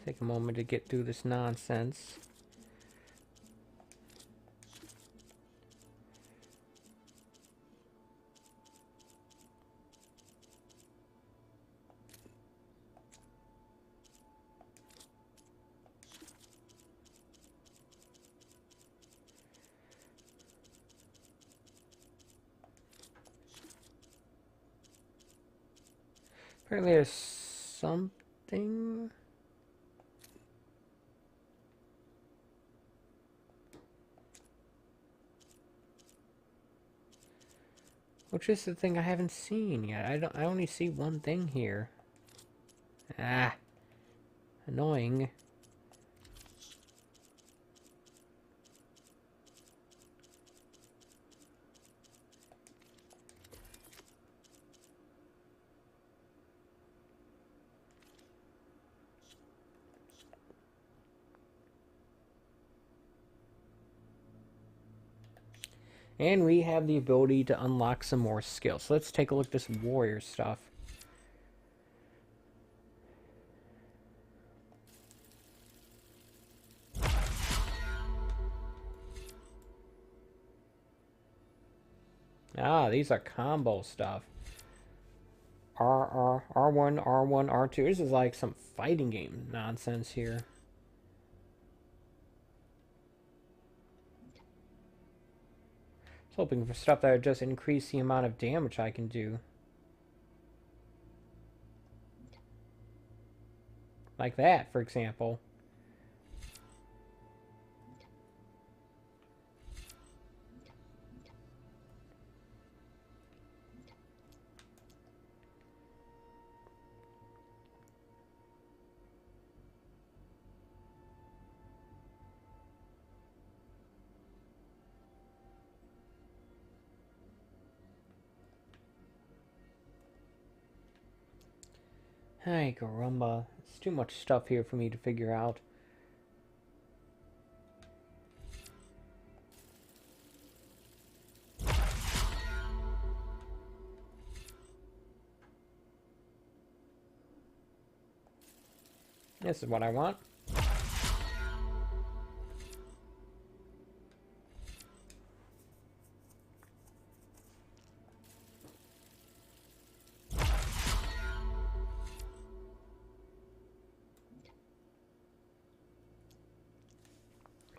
Take a moment to get through this nonsense. Apparently there's something. Which is the thing I haven't seen yet. I only see one thing here. Ah. Annoying. And we have the ability to unlock some more skills. So let's take a look at this warrior stuff. Ah, these are combo stuff. R1, R2. This is like some fighting game nonsense here. I was hoping for stuff that would just increase the amount of damage I can do. Like that, for example. Hey, caramba. It's too much stuff here for me to figure out. This is what I want.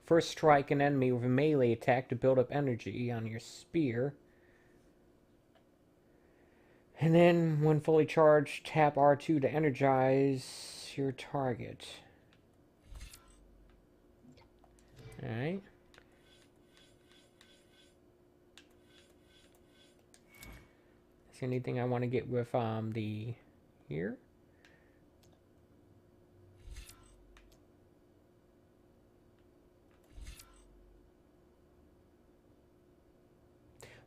First, strike an enemy with a melee attack to build up energy on your spear. And then, when fully charged, tap R2 to energize your target. Alright. Is there anything I want to get with the here?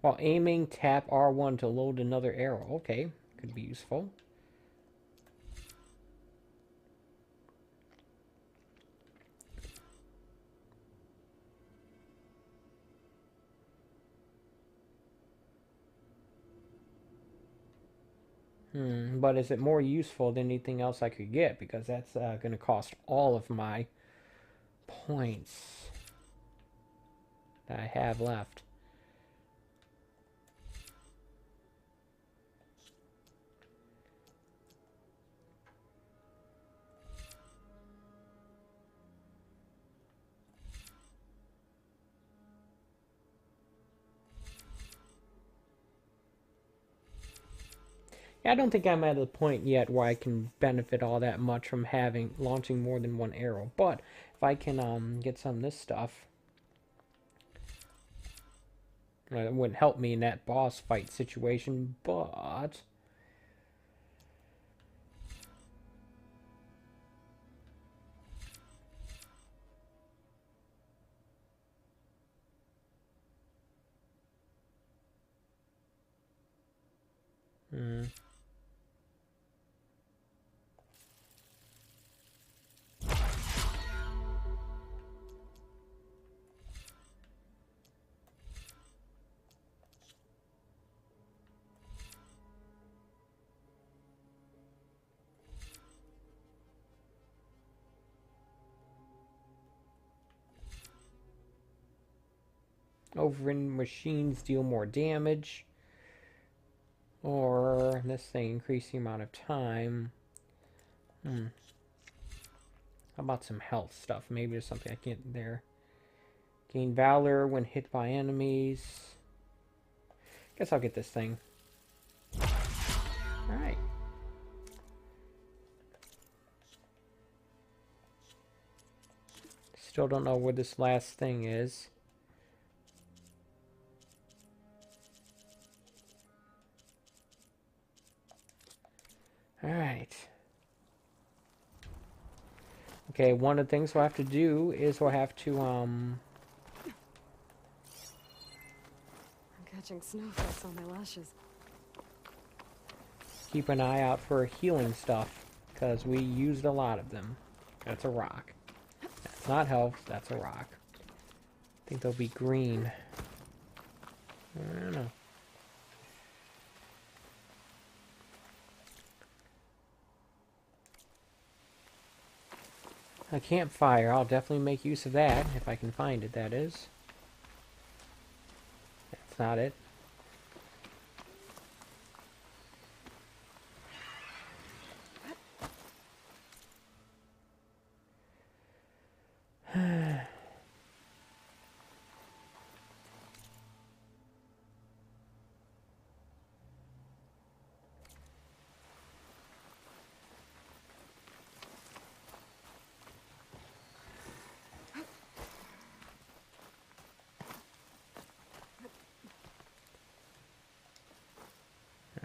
While aiming, tap R1 to load another arrow. Okay, could be useful. But is it more useful than anything else I could get? Because that's going to cost all of my points that I have left. I don't think I'm at the point yet where I can benefit all that much from launching more than one arrow. But if I can get some of this stuff, it wouldn't help me in that boss fight situation. But overrun machines deal more damage. Or this thing increase the amount of time. How about some health stuff? Maybe there's something I can't there. Gain valor when hit by enemies. Guess I'll get this thing. Alright. Still don't know where this last thing is. Alright. Okay, one of the things we'll have to do is we'll have to, I'm catching snowflakes on my lashes. keep an eye out for healing stuff, because we used a lot of them. That's a rock. That's not health, that's a rock. I think they'll be green. I don't know. A campfire, I'll definitely make use of that, if I can find it, that is. That's not it.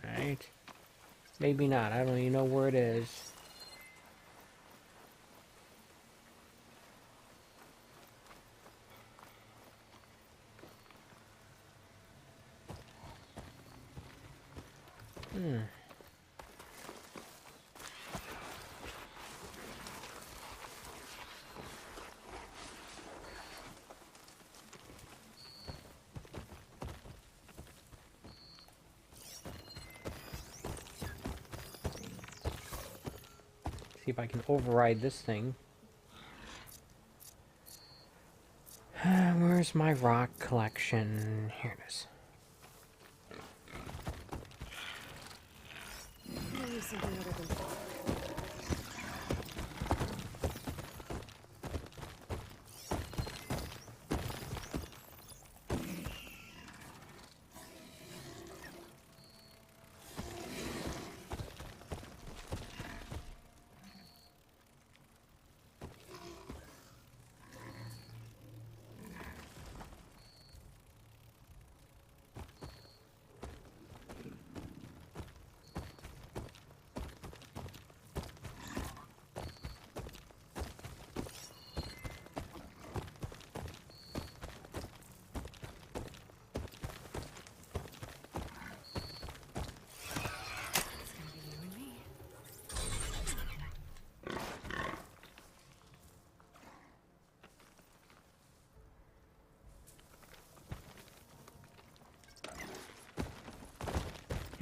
Alright. Maybe not. I don't even know where it is. see if I can override this thing. Where's my rock collection? Here it is. Maybe something other than fog.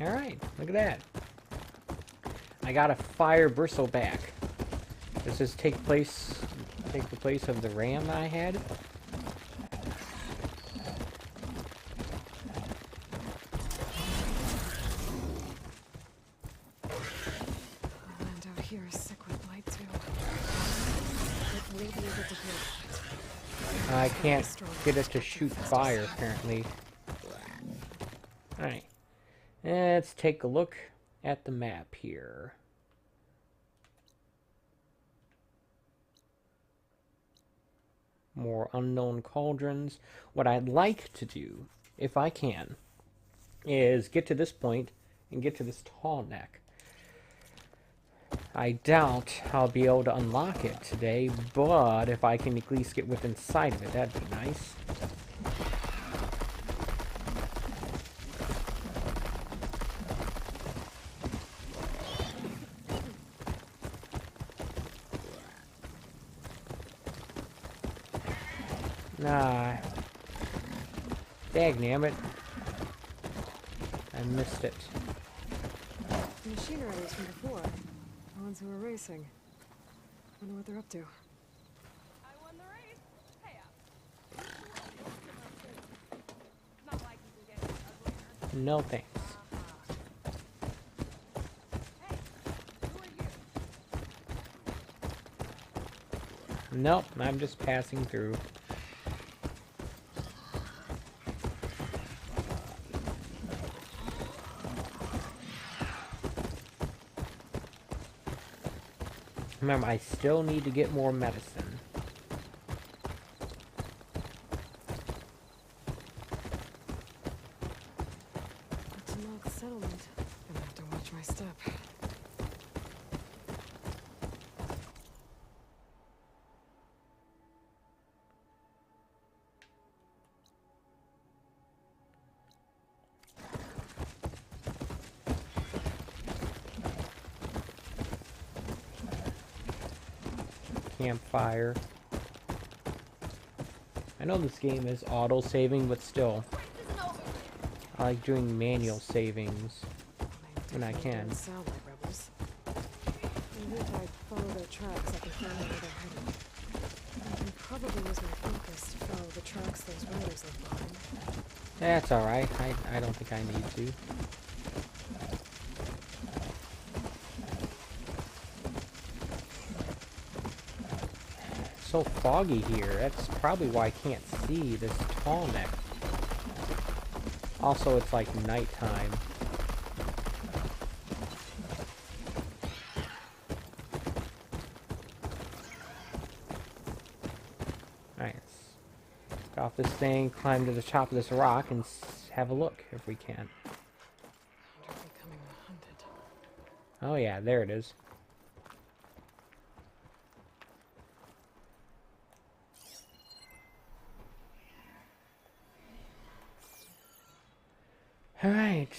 Alright, look at that. I got a fire bristleback. Does this take the place of the ram that I had? Land out here is sick with blight too. But we'll be able to heal it. I can't get it to shoot fire, apparently. Alright. Let's take a look at the map here. More unknown cauldrons. What I'd like to do, if I can, is get to this point and get to this tall neck. I doubt I'll be able to unlock it today, but if I can at least get within sight of it, that'd be nice. Nah. Dagnammit. I missed it. The machine riders from before. The ones who were racing. Wonder what they're up to. I won the race. Hey up. Not like you can get uglier. No thanks. Hey, who are you? Nope, I'm just passing through. Remember, I still need to get more medicine. To unlock the settlement, gonna have to watch my step. Campfire. I know this game is auto-saving, but still. I like doing manual savings when I can. Sound like rebels. Maybe if I follow their tracks, I can find out where they're headed. I can probably use my focus to follow the tracks those riders left behind. That's alright. I don't think I need to. So foggy here. That's probably why I can't see this tall neck. Also, it's like nighttime. Alright, let's get off this thing, climb to the top of this rock, and have a look if we can. They're becoming hunted. Oh yeah, there it is. Alright.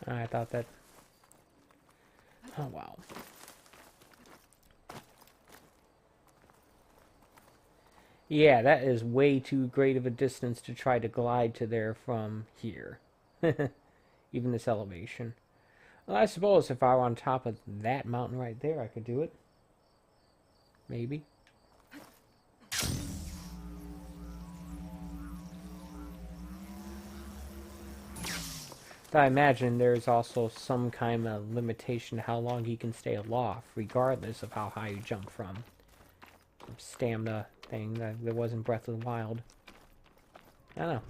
I thought that... Oh, wow. Yeah, that is way too great of a distance to try to glide to there from here. Even this elevation. Well, I suppose if I were on top of that mountain right there, I could do it. Maybe. But I imagine there's also some kind of limitation to how long he can stay aloft, regardless of how high you jump from. Some stamina thing that there was in Breath of the Wild. I don't know.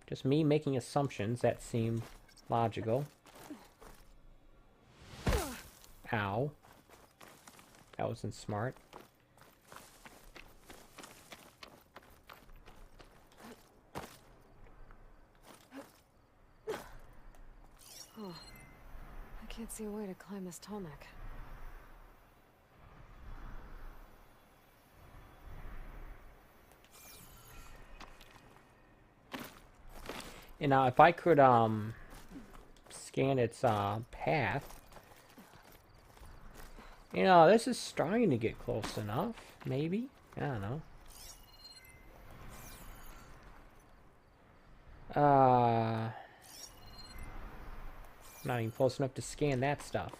Just me making assumptions that seem logical. Ow. That wasn't smart. Oh, I can't see a way to climb this tall neck. And now if I could scan its path. You know, this is starting to get close enough, maybe. I don't know. Not even close enough to scan that stuff.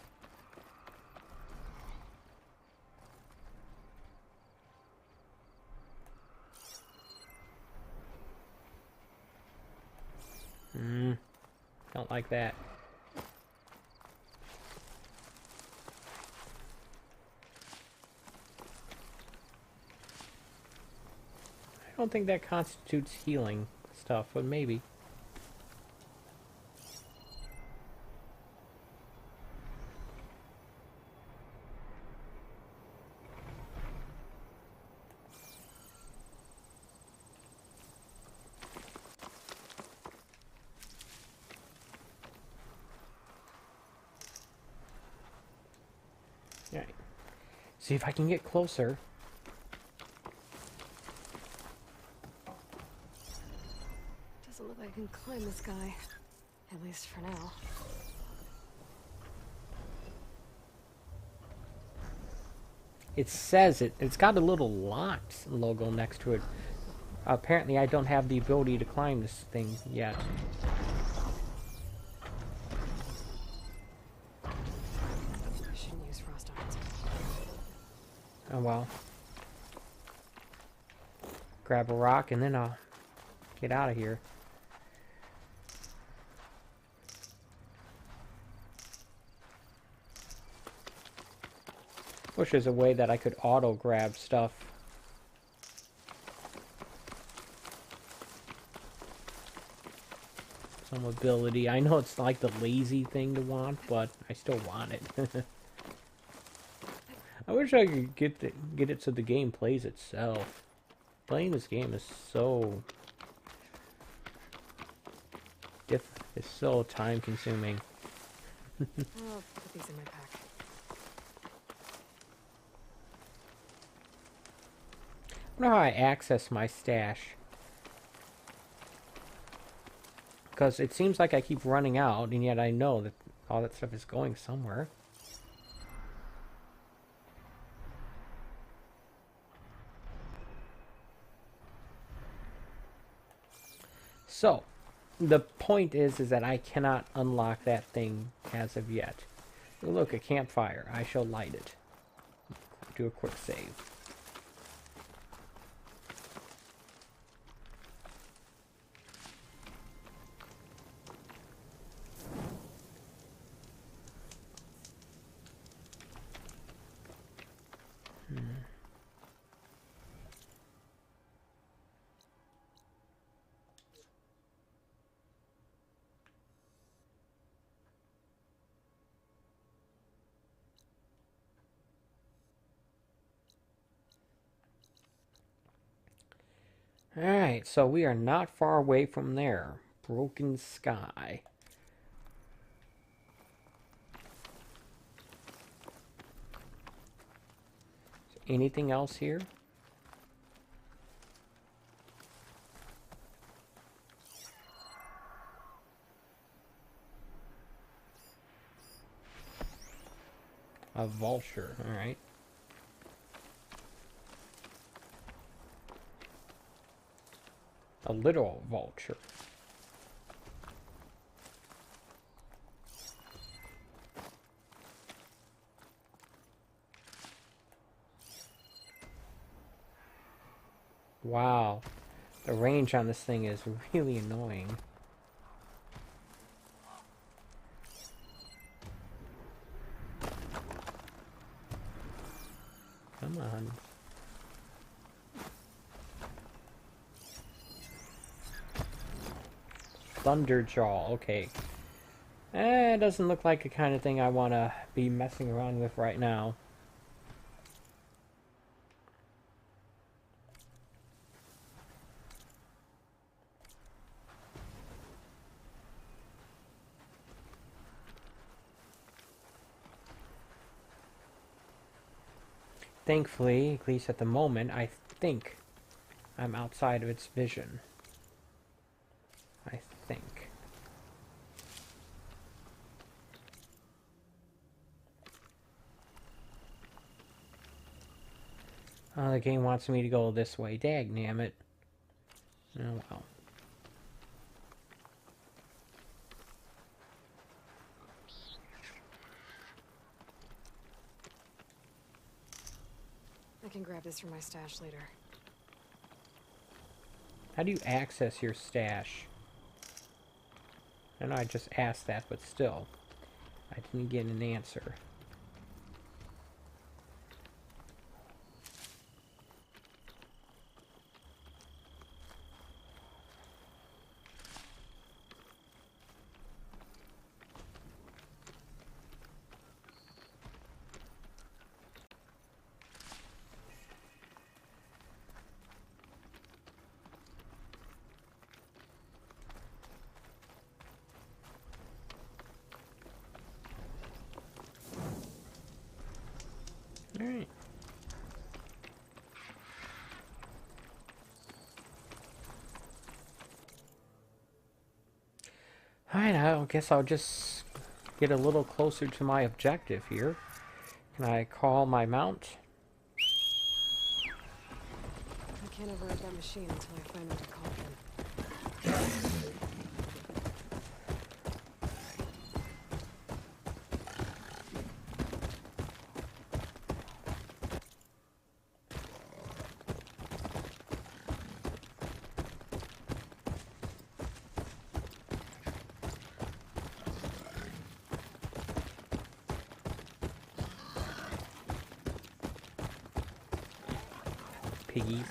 Don't like that. I don't think that constitutes healing stuff, but maybe. Alright. See if I can get closer. Doesn't look like I can climb this guy. At least for now. It says it's got a little locked logo next to it. Apparently I don't have the ability to climb this thing yet. I shouldn't use frost arms. Oh well. Grab a rock and then I'll get out of here. Wish there's a way that I could auto grab stuff. Some ability. I know it's like the lazy thing to want, but I still want it. I wish I could get it so the game plays itself. Playing this game is so it's so time consuming. I'll put these in my pack. I wonder how I access my stash. Because it seems like I keep running out, and yet I know that all that stuff is going somewhere. So, the point is that I cannot unlock that thing as of yet. Look, a campfire. I shall light it. Do a quick save. Alright, so we are not far away from there. Broken sky. Is there anything else here? A vulture, alright. literal vulture. Wow, the range on this thing is really annoying. Come on. Thunderjaw, okay. It doesn't look like the kind of thing I want to be messing around with right now. Thankfully, at least at the moment, I think I'm outside of its vision. I think. The game wants me to go this way. Dagnammit. Oh well. I can grab this from my stash later. How do you access your stash? I know I just asked that, but still. I didn't get an answer. Alright. Alright, I guess I'll just get a little closer to my objective here. Can I call my mount? I can't override that machine until I find out a Cauldron. Piggies.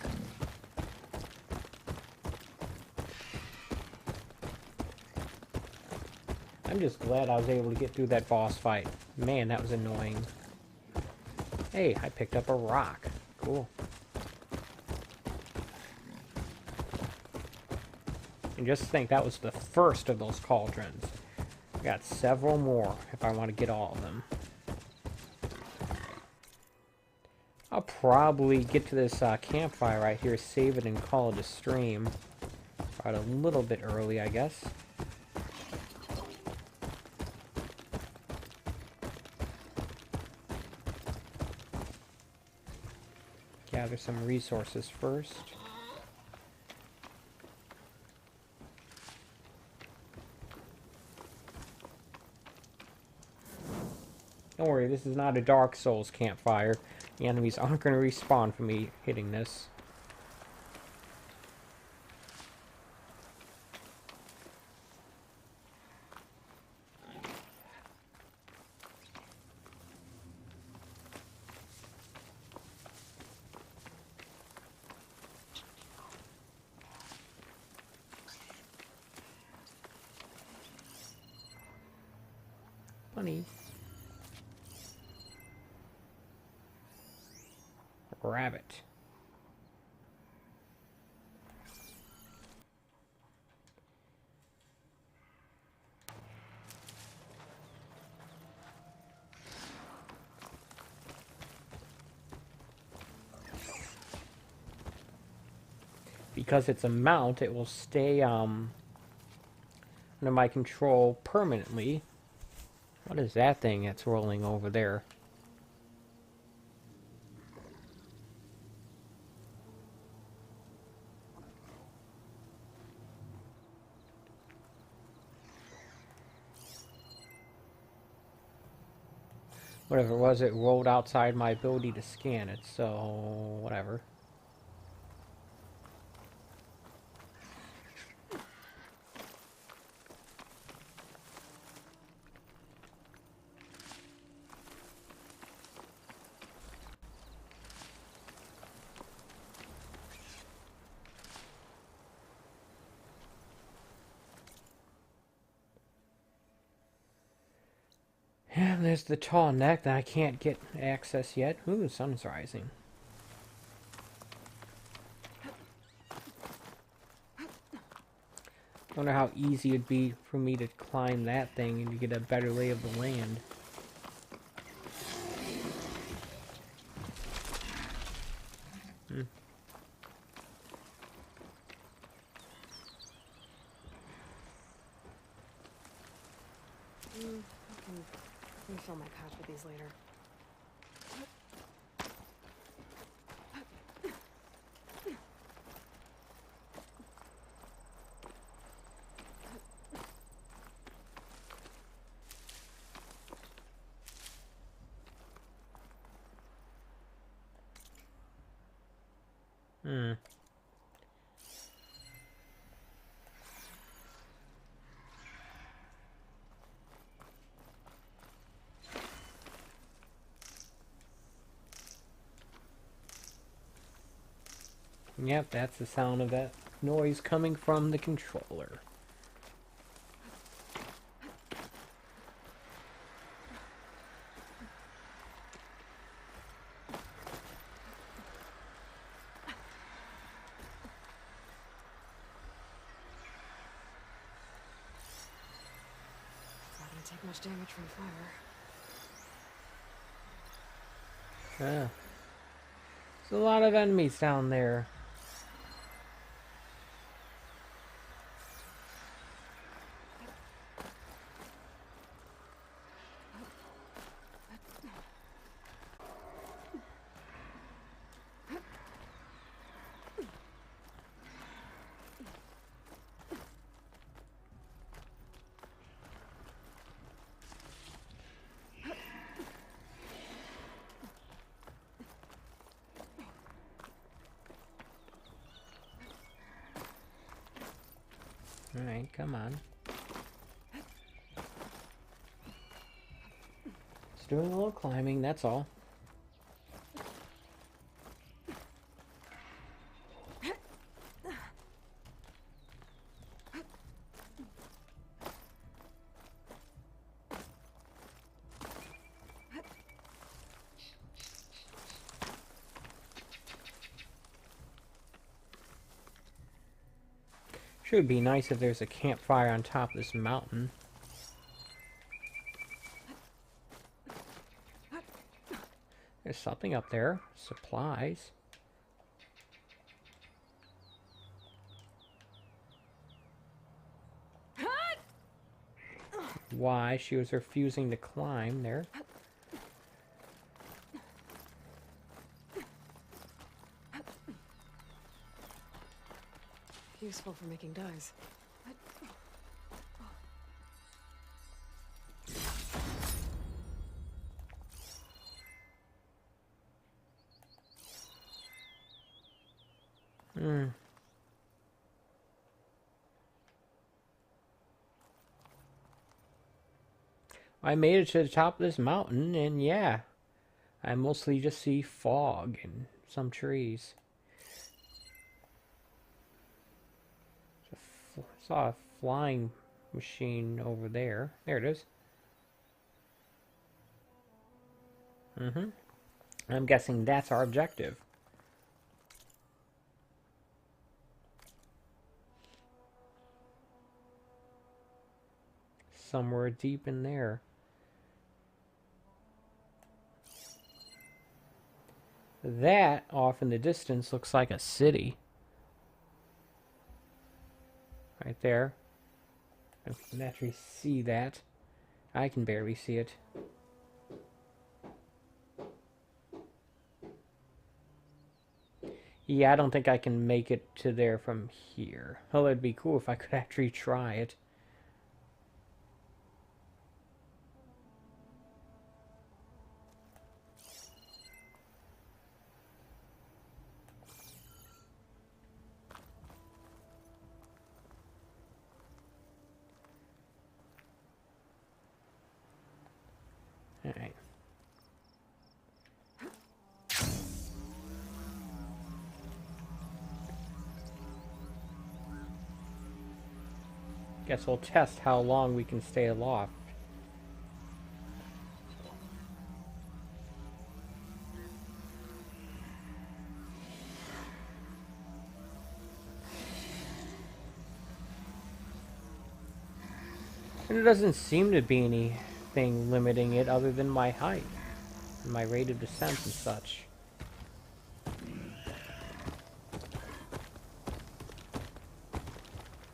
I'm just glad I was able to get through that boss fight. Man, that was annoying. Hey, I picked up a rock. Cool. And just think, that was the first of those cauldrons. I got several more if I want to get all of them. I'll probably get to this campfire right here, save it, and call it a stream. Right, a little bit early, I guess. Gather some resources first. Don't worry, this is not a Dark Souls campfire. The enemies aren't going to respawn from me hitting this. Bunny. Rabbit. Because it's a mount, it will stay under my control permanently. What is that thing that's rolling over there? Whatever it was, it rolled outside my ability to scan it, so whatever. And there's the tall neck that I can't get access yet. Ooh, the sun's rising. I wonder how easy it'd be for me to climb that thing and to get a better lay of the land. I can fill my pouch with these later. Yep, that's the sound of that noise coming from the controller. Not gonna take much damage from fire. Yeah. There's a lot of enemies down there. Alright, come on. Just doing a little climbing, that's all. Sure would be nice if there's a campfire on top of this mountain. There's something up there. Supplies. Why she was refusing to climb there. Useful for making dyes. I made it to the top of this mountain, and yeah, I mostly just see fog and some trees. Saw a flying machine over there. There it is. I'm guessing that's our objective. Somewhere deep in there. That, off in the distance, looks like a city. Right there. I can actually see that. I can barely see it. Yeah, I don't think I can make it to there from here. Oh, it'd be cool if I could actually try it. Guess we'll test how long we can stay aloft. And there doesn't seem to be anything limiting it other than my height and my rate of descent and such.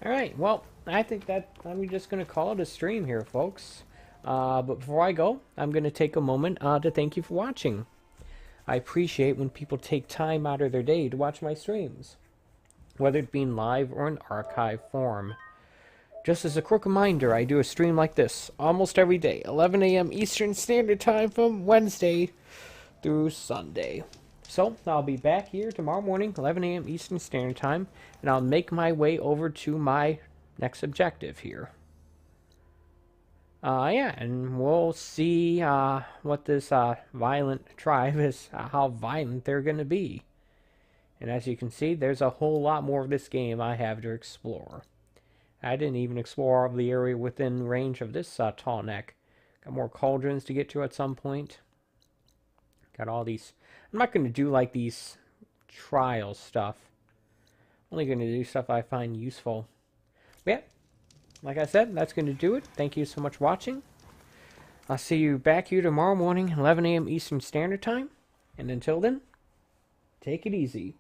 Alright, well, I think that I'm just going to call it a stream here, folks. But before I go, I'm going to take a moment to thank you for watching. I appreciate when people take time out of their day to watch my streams, whether it be in live or in archive form. Just as a quick reminder, I do a stream like this almost every day, 11 a.m. Eastern Standard Time from Wednesday through Sunday. So, I'll be back here tomorrow morning, 11 a.m. Eastern Standard Time, and I'll make my way over to my next objective here. Yeah, and we'll see what this violent tribe is, how violent they're going to be. And as you can see, there's a whole lot more of this game I have to explore. I didn't even explore all of the area within range of this tall neck. Got more cauldrons to get to at some point. Got all these. I'm not going to do like these trial stuff. I'm only going to do stuff I find useful. But yeah, like I said, that's going to do it. Thank you so much for watching. I'll see you back here tomorrow morning, 11 a.m. Eastern Standard Time. And until then, take it easy.